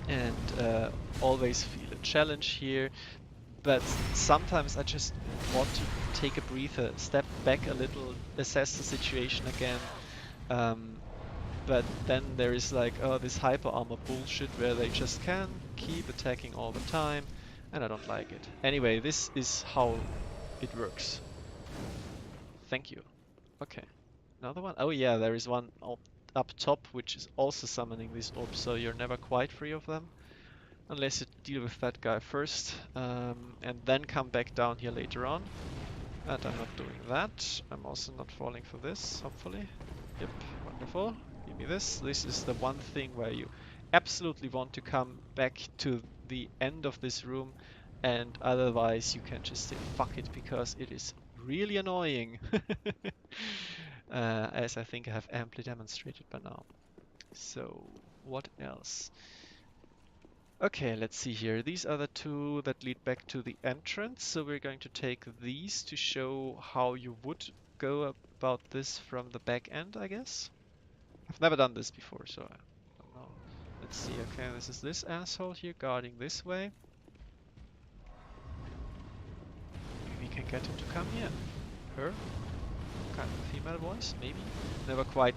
And always feel a challenge here. But sometimes I just want to take a breather, step back a little, assess the situation again. But then there is like, oh, this hyper armor bullshit where they just can keep attacking all the time, and I don't like it. Anyway, this is how it works. Thank you. Okay, another one. Oh yeah, there is one up top which is also summoning these orbs, so you're never quite free of them. Unless you deal with that guy first, and then come back down here later on. But I'm not doing that. I'm also not falling for this, hopefully. Yep, wonderful. Give me this. This is the one thing where you absolutely want to come back to the end of this room and otherwise you can just say fuck it because it is really annoying. As I think I have amply demonstrated by now. So what else? Okay, let's see here. These are the two that lead back to the entrance. So we're going to take these to show how you would go about this from the back end, I guess. I've never done this before, so I don't know. Let's see. Okay, this is this asshole here guarding this way. Maybe we can get him to come here. Her? Kind of a female voice, maybe? Never quite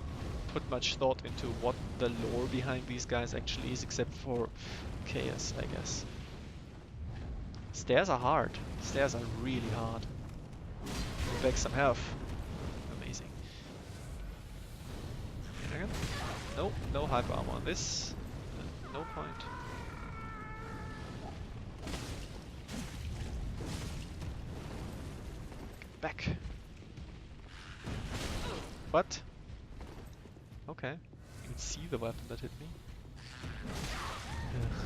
put much thought into what the lore behind these guys actually is, except for chaos, I guess. Stairs are hard. Stairs are really hard. Back some health. Amazing. Again. No, no hyper armor on this. No point. Get back. What? Okay. You can see the weapon that hit me. Ugh.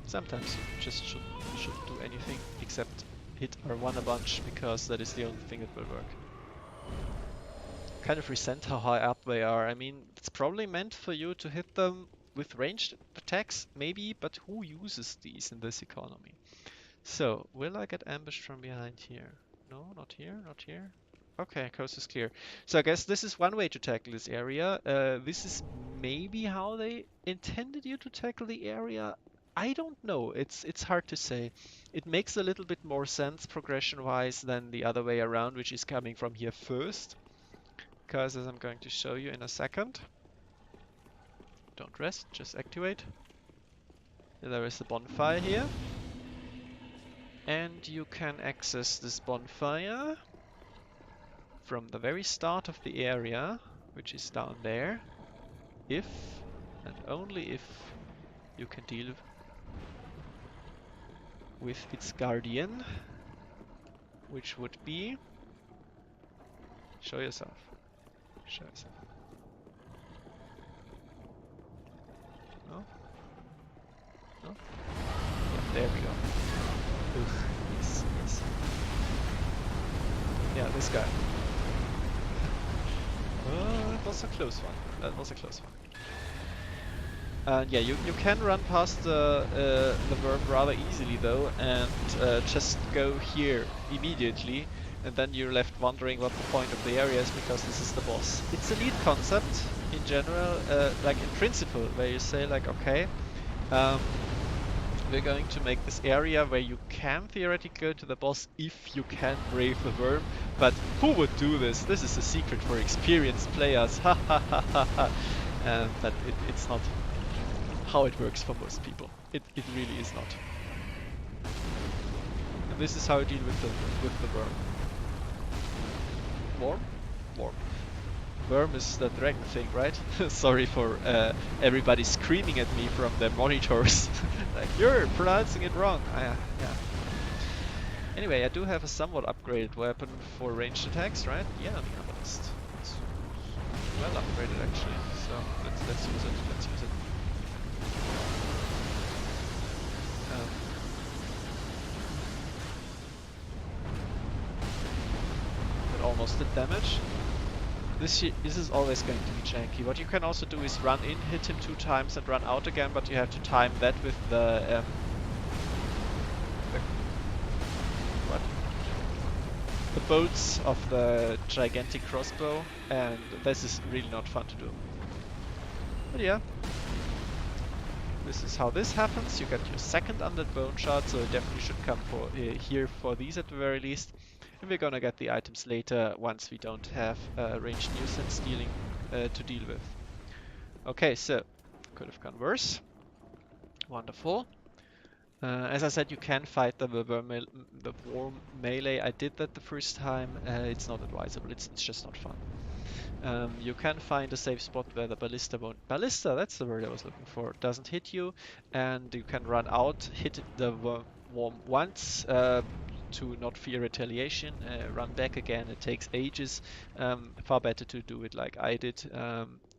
Sometimes you just shouldn't do anything except hit R1 a bunch, because that is the only thing that will work. Kind of resent how high up they are. I mean, it's probably meant for you to hit them with ranged attacks, maybe, but who uses these in this economy? So, will I get ambushed from behind here? No, not here, not here. Okay, coast is clear. So I guess this is one way to tackle this area. This is maybe how they intended you to tackle the area. I don't know. It's hard to say. It makes a little bit more sense progression-wise than the other way around, which is coming from here first. Because as I'm going to show you in a second. Don't rest, just activate. There is a bonfire here. And you can access this bonfire from the very start of the area, which is down there, if and only if you can deal with its guardian, which would be... Show yourself. Show yourself. No? No? Yeah, there we go. Ugh, yes, yes. Yeah, this guy. That was a close one. That was a close one. And yeah, you can run past the worm rather easily though, and just go here immediately, and then you're left wondering what the point of the area is, because this is the boss. It's a lead concept in general, like in principle, where you say like, okay, we're going to make this area where you can theoretically go to the boss if you can brave the worm, but who would do this? This is a secret for experienced players, ha ha ha ha ha. But it's not how it works for most people. It really is not. And this is how I deal with the worm. Worm? Worm. Worm is the dragon thing, right? Sorry for everybody screaming at me from their monitors. Like, you're pronouncing it wrong. Yeah. Anyway, I do have a somewhat upgraded weapon for ranged attacks, right? Yeah, I mean, it's well upgraded actually. So let's use it. Let's use it. That almost did damage. This is always going to be janky. What you can also do is run in, hit him 2 times and run out again, but you have to time that with the what? The bolts of the gigantic crossbow, and this is really not fun to do. But yeah. This is how this happens. You get your second undead bone shard, so it definitely should come for here for these at the very least. And we're gonna get the items later once we don't have ranged nuisance to deal with. Okay, so could have gone worse. Wonderful. As I said, you can fight the worm melee. I did that the first time. It's not advisable. It's just not fun. You can find a safe spot where the ballista won't... Ballista, that's the word I was looking for. Doesn't hit you, and you can run out, hit the worm once to not fear retaliation, run back again. It takes ages. Far better to do it like I did.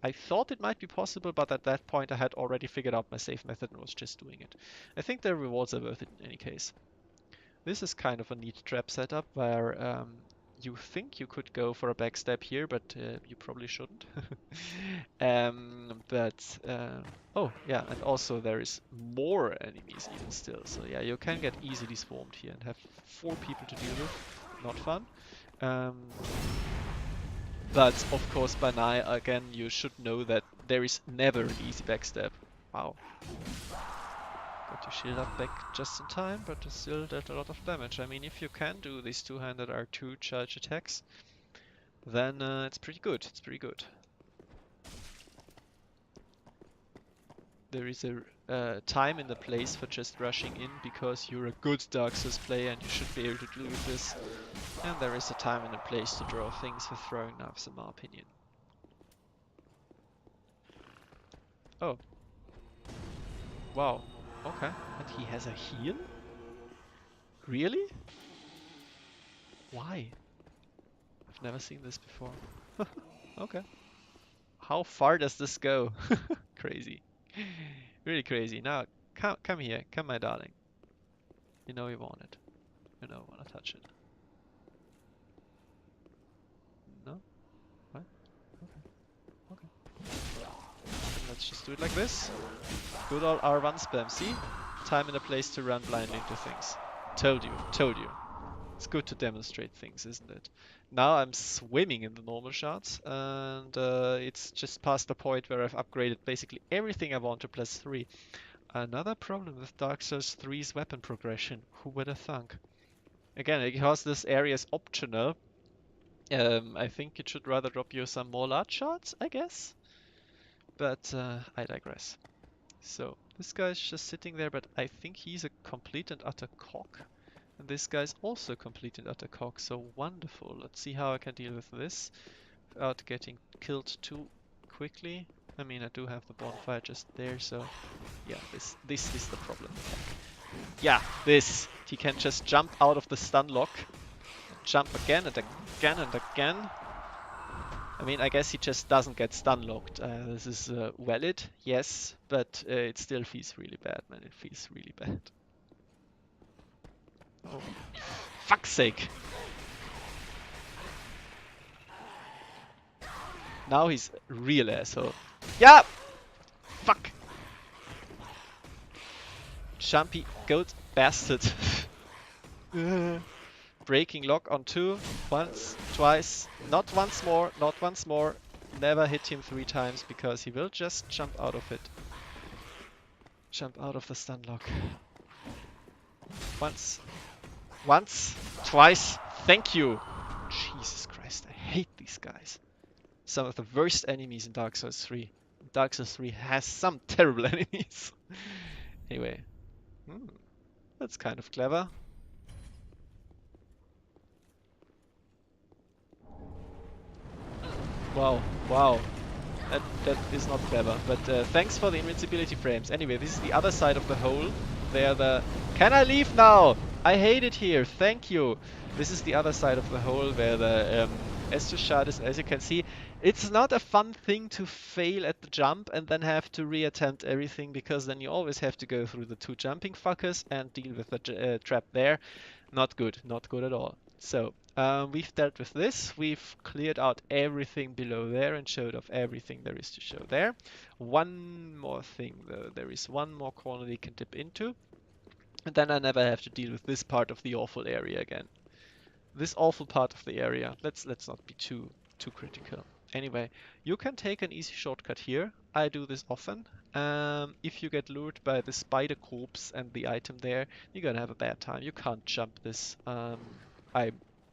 I thought it might be possible, but at that point I had already figured out my safe method and was just doing it. I think the rewards are worth it in any case. This is kind of a neat trap setup where you think you could go for a backstab here, but you probably shouldn't. Oh yeah, and also there is more enemies even still. So yeah, you can get easily swarmed here and have 4 people to deal with. Not fun. Um, but of course by now, again, you should know that there is never an easy backstab. Wow. Got your shield up back just in time, but still did a lot of damage. I mean, if you can do these two-handed R2 charge attacks, then it's pretty good. It's pretty good. There is a time and a place for just rushing in because you're a good Dark Souls player and you should be able to deal with this. And there is a time and a place to draw things for throwing knives, in my opinion. Oh. Wow. Okay. And he has a heal? Really? Why? I've never seen this before. Okay. How far does this go? Crazy. Really crazy. Now, come here. Come, my darling. You know you want it. You know I want to touch it. No? What? Okay. Okay. Let's just do it like this. Good old R1 spam. See? Time and a place to run blindly into things. Told you. Told you. It's good to demonstrate things, isn't it? Now I'm swimming in the normal shards, and it's just past the point where I've upgraded basically everything I want to +3. Another problem with Dark Souls 3's weapon progression. Who would have thunk? Again, because this area is optional, I think it should rather drop you some more large shards, I guess. But I digress. So, this guy's just sitting there, but I think he's a complete and utter cock. And this guy's also complete and utter cock, so wonderful. Let's see how I can deal with this without getting killed too quickly. I mean, I do have the bonfire just there, so yeah, this is the problem. Yeah, this. He can just jump out of the stun lock, jump again and again and again. I mean, I guess he just doesn't get stun locked. This is valid, yes, but it still feels really bad, man. It feels really bad. Oh, fuck's sake! Now he's a real asshole. Yeah! Fuck! Jumpy goat bastard. Breaking lock on 2. Once, twice. Not once more. Not once more. Never hit him 3 times because he will just jump out of it. Jump out of the stun lock. Once. Once. Twice. Thank you! Jesus Christ, I hate these guys. Some of the worst enemies in Dark Souls 3. Dark Souls 3 has some terrible enemies. Anyway. That's kind of clever. Wow, wow. That is not clever, but thanks for the invincibility frames. Anyway, this is the other side of the hole. Can I leave now? I hate it here, thank you. This is the other side of the hole where the Estus shard is, as you can see. It's not a fun thing to fail at the jump and then have to reattempt everything, because then you always have to go through the 2 jumping fuckers and deal with the trap there. Not good, not good at all. So, we've dealt with this. We've cleared out everything below there and showed off everything there is to show there. One more thing though. There is one more corner you can dip into. And then I never have to deal with this part of the awful area again. This awful part of the area. Let's not be too critical. Anyway, you can take an easy shortcut here. I do this often. If you get lured by the spider corpse and the item there, you're gonna have a bad time. You can't jump this. I'm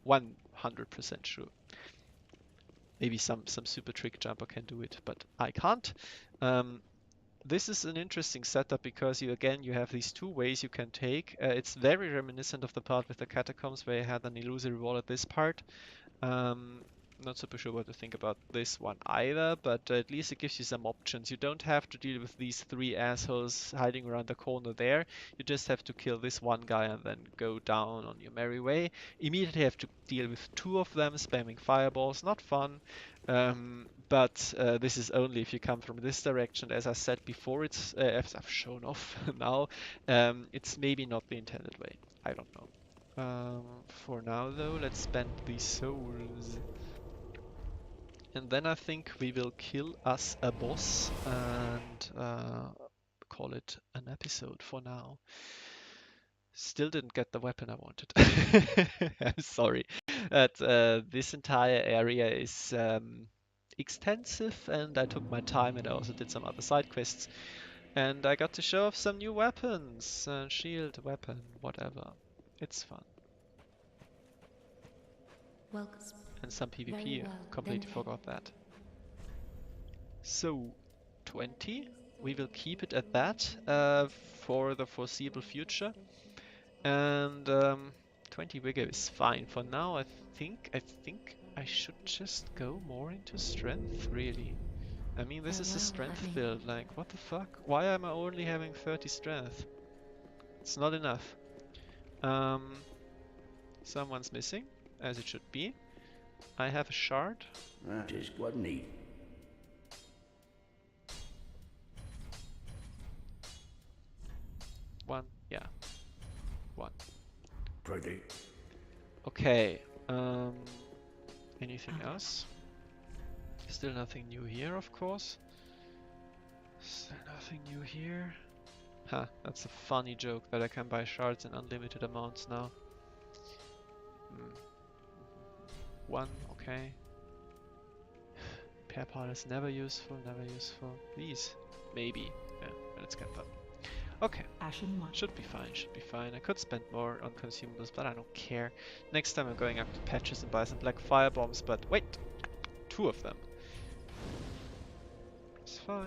100% sure. Maybe some super trick jumper can do it, but I can't. This is an interesting setup because you have these 2 ways you can take. It's very reminiscent of the part with the catacombs where you had an illusory wall at this part. Not super sure what to think about this one either, but at least it gives you some options. You don't have to deal with these 3 assholes hiding around the corner there. You just have to kill this one guy and then go down on your merry way. Immediately have to deal with 2 of them spamming fireballs. Not fun. But this is only if you come from this direction. As I said before, it's as I've shown off now, it's maybe not the intended way. I don't know. For now though, let's spend these souls. And then I think we will kill us a boss and call it an episode for now. Still didn't get the weapon I wanted. I'm sorry. But this entire area is extensive, and I took my time, and I also did some other side quests. And I got to show off some new weapons. Shield, weapon, whatever. It's fun. Welcome. And some Very PvP. well. Completely Then- forgot that. So, 20. We will keep it at that for the foreseeable future. And 20 vigor is fine. For now, I think I should just go more into strength, really. I mean, this is a strength build, like, what the fuck? Why am I only having 30 strength? It's not enough. Someone's missing, as it should be. I have a shard. That is quite neat. One, yeah. One. Pretty. Okay, anything else? Still nothing new here, of course. Still nothing new here. Ha, that's a funny joke that I can buy shards in unlimited amounts now. One, okay. Pair part is never useful, never useful. These, maybe. Yeah, let's get them. Okay, should be fine, should be fine. I could spend more on consumables, but I don't care. Next time I'm going up to patches and buy some black fire bombs, but wait! 2 of them. Plus 5.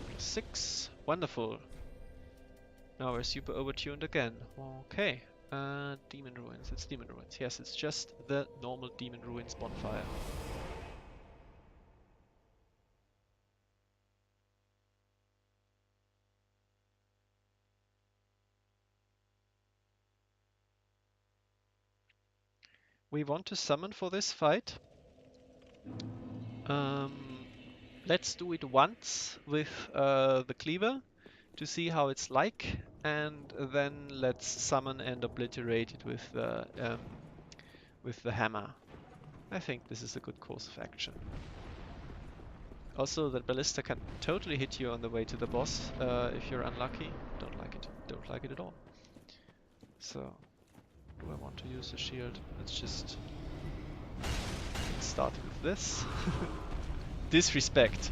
Plus 6. Wonderful. Now we're super overtuned again. Okay. Demon Ruins. It's Demon Ruins. Yes, it's just the normal Demon Ruins bonfire. We want to summon for this fight. Let's do it once with the cleaver to see how it's like, and then let's summon and obliterate it with the hammer. I think this is a good course of action. Also, the ballista can totally hit you on the way to the boss if you're unlucky. Don't like it. Don't like it at all. So, do I want to use the shield? Let's just start with this. Disrespect.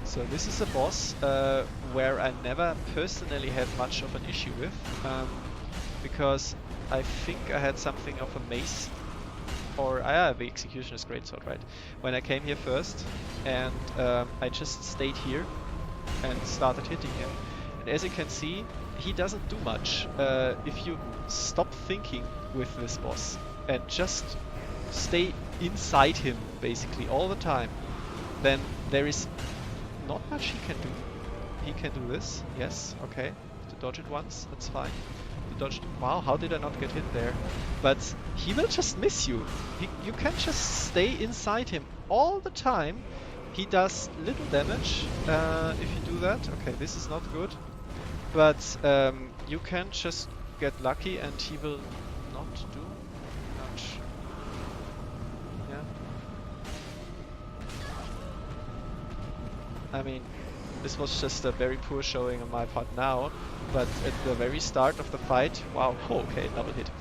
So this is a boss where I never personally had much of an issue with, because I think I had something of a mace, or the Executioner's Greatsword, right? When I came here first, and I just stayed here and started hitting him. And as you can see, he doesn't do much. If you stop thinking with this boss and just stay inside him basically all the time, then there is not much he can do. He can do this, yes, okay. To dodge it once, that's fine. He dodged. Wow, how did I not get hit there? But he will just miss you. You can just stay inside him all the time. He does little damage if you do that. Okay, this is not good. But you can just get lucky and he will not do much. Yeah. I mean, this was just a very poor showing on my part now, but at the very start of the fight, wow, okay, double hit.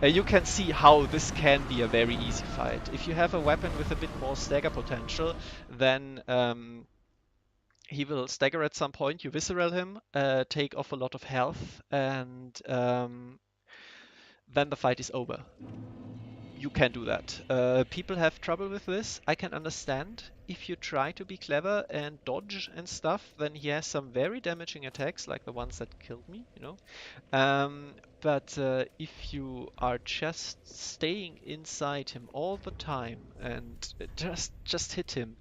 You can see how this can be a very easy fight. If you have a weapon with a bit more stagger potential, then he will stagger at some point, you visceral him, take off a lot of health, and then the fight is over. You can do that. People have trouble with this. I can understand. If you try to be clever and dodge and stuff, then he has some very damaging attacks, like the ones that killed me, you know. But if you are just staying inside him all the time and just hit him,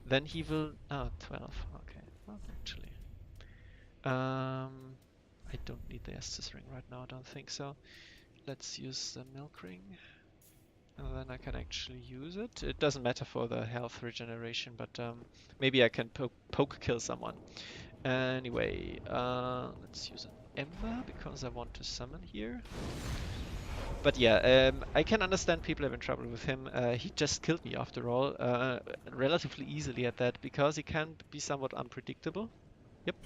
then he will... Oh, 12. Okay. Well, actually. I don't need the Estus ring right now, I don't think so. let's use the milk ring. And then I can actually use it. It doesn't matter for the health regeneration, but maybe I can poke kill someone. Anyway, let's use an ember because I want to summon here. But yeah, I can understand people having trouble with him. He just killed me after all, relatively easily at that, because he can be somewhat unpredictable. Yep.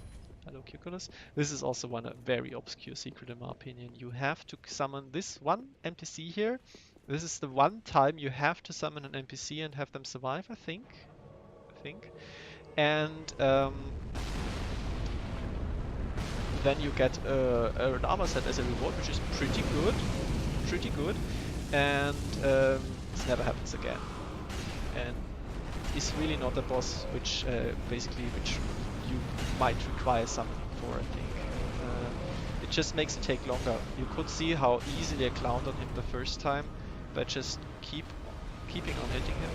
Hello, Cuculus. This is also a very obscure secret in my opinion. You have to summon this one NPC here. This is the one time you have to summon an NPC and have them survive, I think. And then you get an armor set as a reward, which is pretty good. And this never happens again. And it's really not a boss which which you might require something for, I think. It just makes it take longer. You could see how easily I clowned on him the first time, but just keeping on hitting him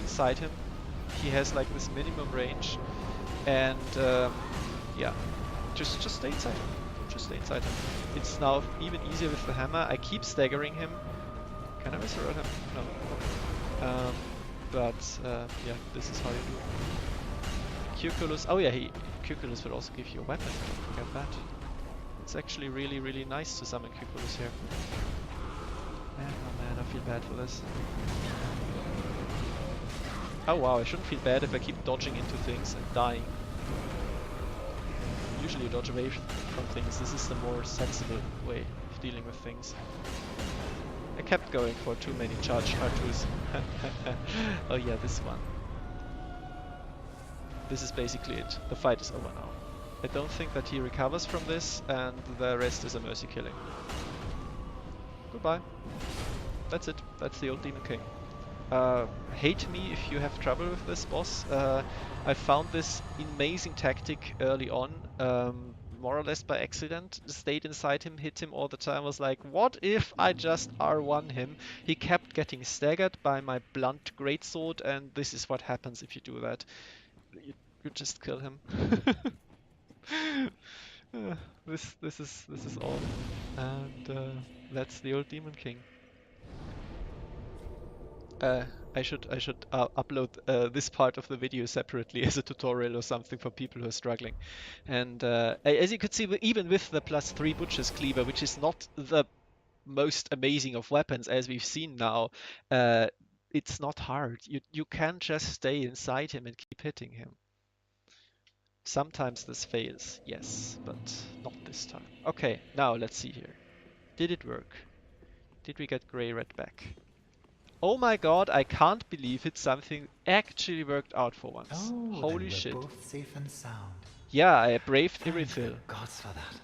inside him. He has like this minimum range, and yeah, just stay inside him. Just stay inside him. It's now even easier with the hammer. I keep staggering him. Can I misroll him? No. Okay. But yeah, this is how you do. Cuculus. Oh yeah, Cuculus will also give you a weapon. Don't forget that. It's actually really nice to summon Cuculus here. Man, oh man, I feel bad for this. Oh wow, I shouldn't feel bad if I keep dodging into things and dying. Usually you dodge away from things. This is the more sensible way of dealing with things. I kept going for too many charge R2s. Oh yeah, this one. This is basically it. The fight is over now. I don't think that he recovers from this, and the rest is a mercy killing. Goodbye. That's it. That's the old Demon King. Hate me if you have trouble with this boss. I found this amazing tactic early on, more or less by accident. Stayed inside him, hit him all the time. Was like, what if I just R1 him? He kept getting staggered by my blunt greatsword, and this is what happens if you do that. You just kill him. This is all, and that's the old Demon King. I should upload this part of the video separately as a tutorial or something for people who are struggling. And as you could see, even with the +3 Butcher's Cleaver, which is not the most amazing of weapons as we've seen now, it's not hard. You can just stay inside him and keep hitting him. Sometimes this fails, yes, but not this time. Okay, now let's see here. Did it work? Did we get Grey Red back? Oh my god, I can't believe it. Something actually worked out for once. Oh, Holy then shit. we're both safe and sound. Yeah, I braved Thank Irithil. the gods for that.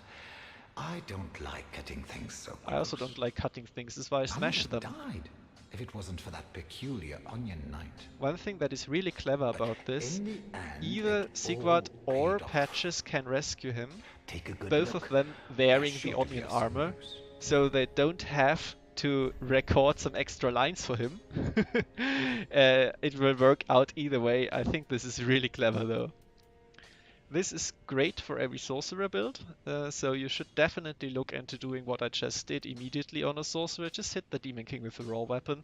I don't like cutting things so close. I also don't like cutting things, that's why I smash them. Died if it wasn't for that peculiar onion knight. One thing that is really clever about this, In the end, either it Sigvard all or paid off. Patches can rescue him, Take a good both look. of them wearing They're the sure to be onion of some armor, use. so they don't have to record some extra lines for him. It will work out either way. I think this is really clever though. This is great for every sorcerer build, so you should definitely look into doing what I just did immediately on a sorcerer. Just hit the Demon King with a raw weapon.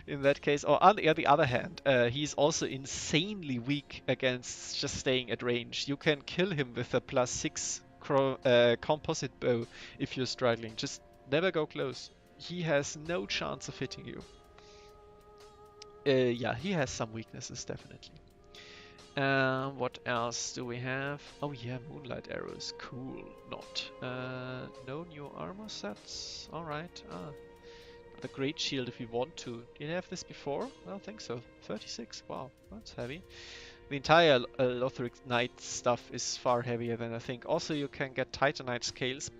In that case, or on the other hand, he's also insanely weak against just staying at range. You can kill him with a +6 composite bow if you're struggling. Just never go close. He has no chance of hitting you. Yeah, he has some weaknesses, definitely. What else do we have? Oh yeah, moonlight arrows. Cool. Not. No new armor sets. Alright. The great shield if you want to. Did you have this before? I don't think so. 36. Wow, that's heavy. The entire Lothric Knight stuff is far heavier than I think. Also, you can get Titanite scales.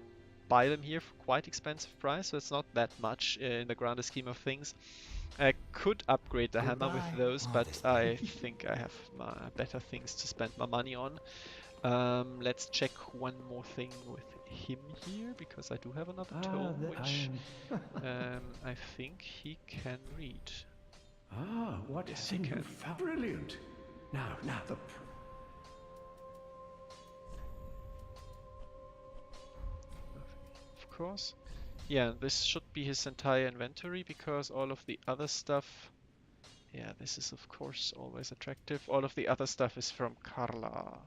Buy them here for quite expensive price, so it's not that much in the grander scheme of things. I could upgrade the hammer with those, but I think I have better things to spend my money on. Let's check one more thing with him here, because I do have another tome, which I think he can read. What Yes, he have can. you found? Brilliant. Now, the... course. Yeah, this should be his entire inventory because all of the other stuff... Yeah, this is of course always attractive. All of the other stuff is from Carla.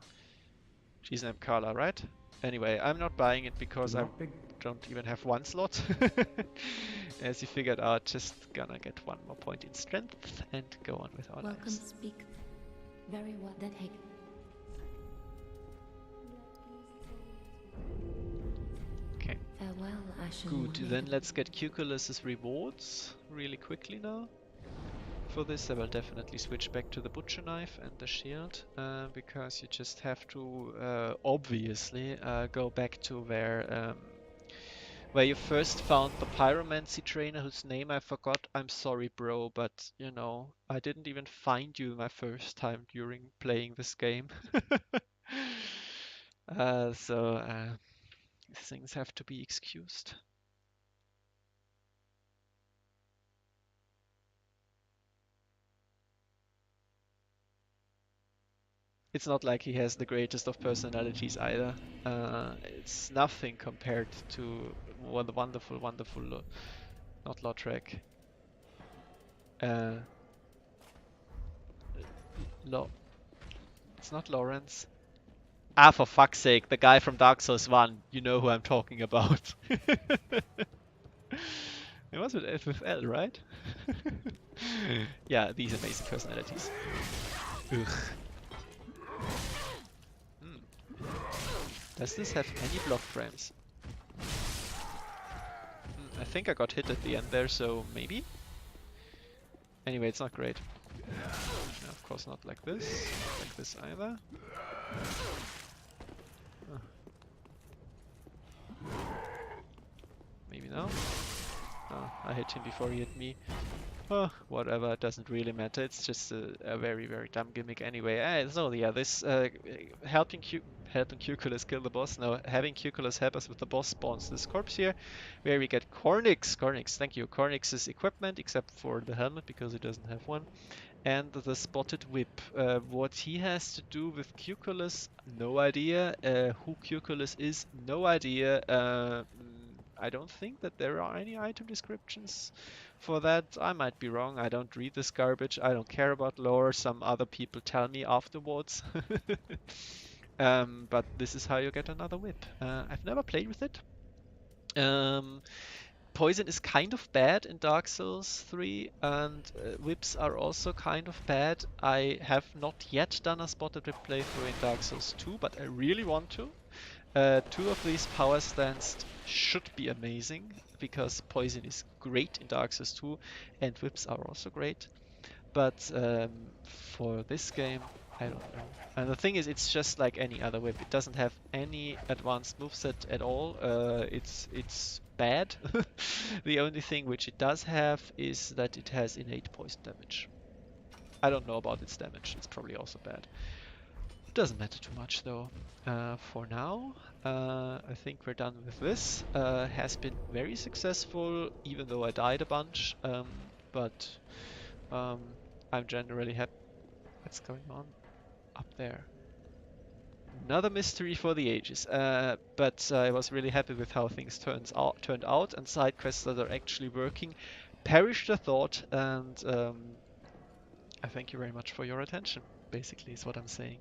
She's named Carla, right? Anyway, I'm not buying it because I Not big. don't even have one slot. As you figured out, just gonna get one more point in strength and go on with our Welcome, lives. speak. Very well. That hey. Okay, Farewell, Ashen good. Warrior. Then let's get Cuculus's rewards really quickly now. For this I will definitely switch back to the butcher knife and the shield, because you just have to obviously go back to where you first found the pyromancy trainer whose name I forgot. I'm sorry, bro, but you know, I didn't even find you my first time during playing this game. So these things have to be excused. It's not like he has the greatest of personalities either. It's nothing compared to the wonderful, wonderful, not Lautrec. Uh, Lo it's not Lawrence. Ah, for fuck's sake, the guy from Dark Souls 1. You know who I'm talking about. It was with L, right? Yeah, these amazing personalities. Ugh. Hmm. Does this have any block frames? I think I got hit at the end there, so maybe? Anyway, it's not great. No, of course not like this. Not like this either. Maybe now? Oh, I hit him before he hit me. Oh, whatever, it doesn't really matter. It's just a very, very dumb gimmick anyway. So yeah, this helping Cuculus kill the boss. Now, having Cuculus help us with the boss spawns this corpse here, where we get Cornyx, thank you, Cornyx's equipment, except for the helmet, because he doesn't have one. And the spotted whip. What he has to do with Cuculus, no idea. Who Cuculus is, no idea. I don't think that there are any item descriptions for that. I might be wrong. I don't read this garbage. I don't care about lore. Some other people tell me afterwards. But this is how you get another whip. I've never played with it. Poison is kind of bad in Dark Souls 3, and whips are also kind of bad. I have not yet done a spotted whip playthrough in Dark Souls 2, but I really want to. Two of these power stands should be amazing, because poison is great in Dark Souls 2, and whips are also great. But for this game, I don't know. And the thing is, it's just like any other whip. It doesn't have any advanced moveset at all. It's bad. The only thing which it does have is that it has innate poison damage. I don't know about its damage. It's probably also bad. It doesn't matter too much though. For now, I think we're done with this. Has been very successful, even though I died a bunch. But I'm generally happy. What's going on up there? Another mystery for the ages. But I was really happy with how things turned out, and side quests that are actually working. Perish the thought, and I thank you very much for your attention. Basically, is what I'm saying.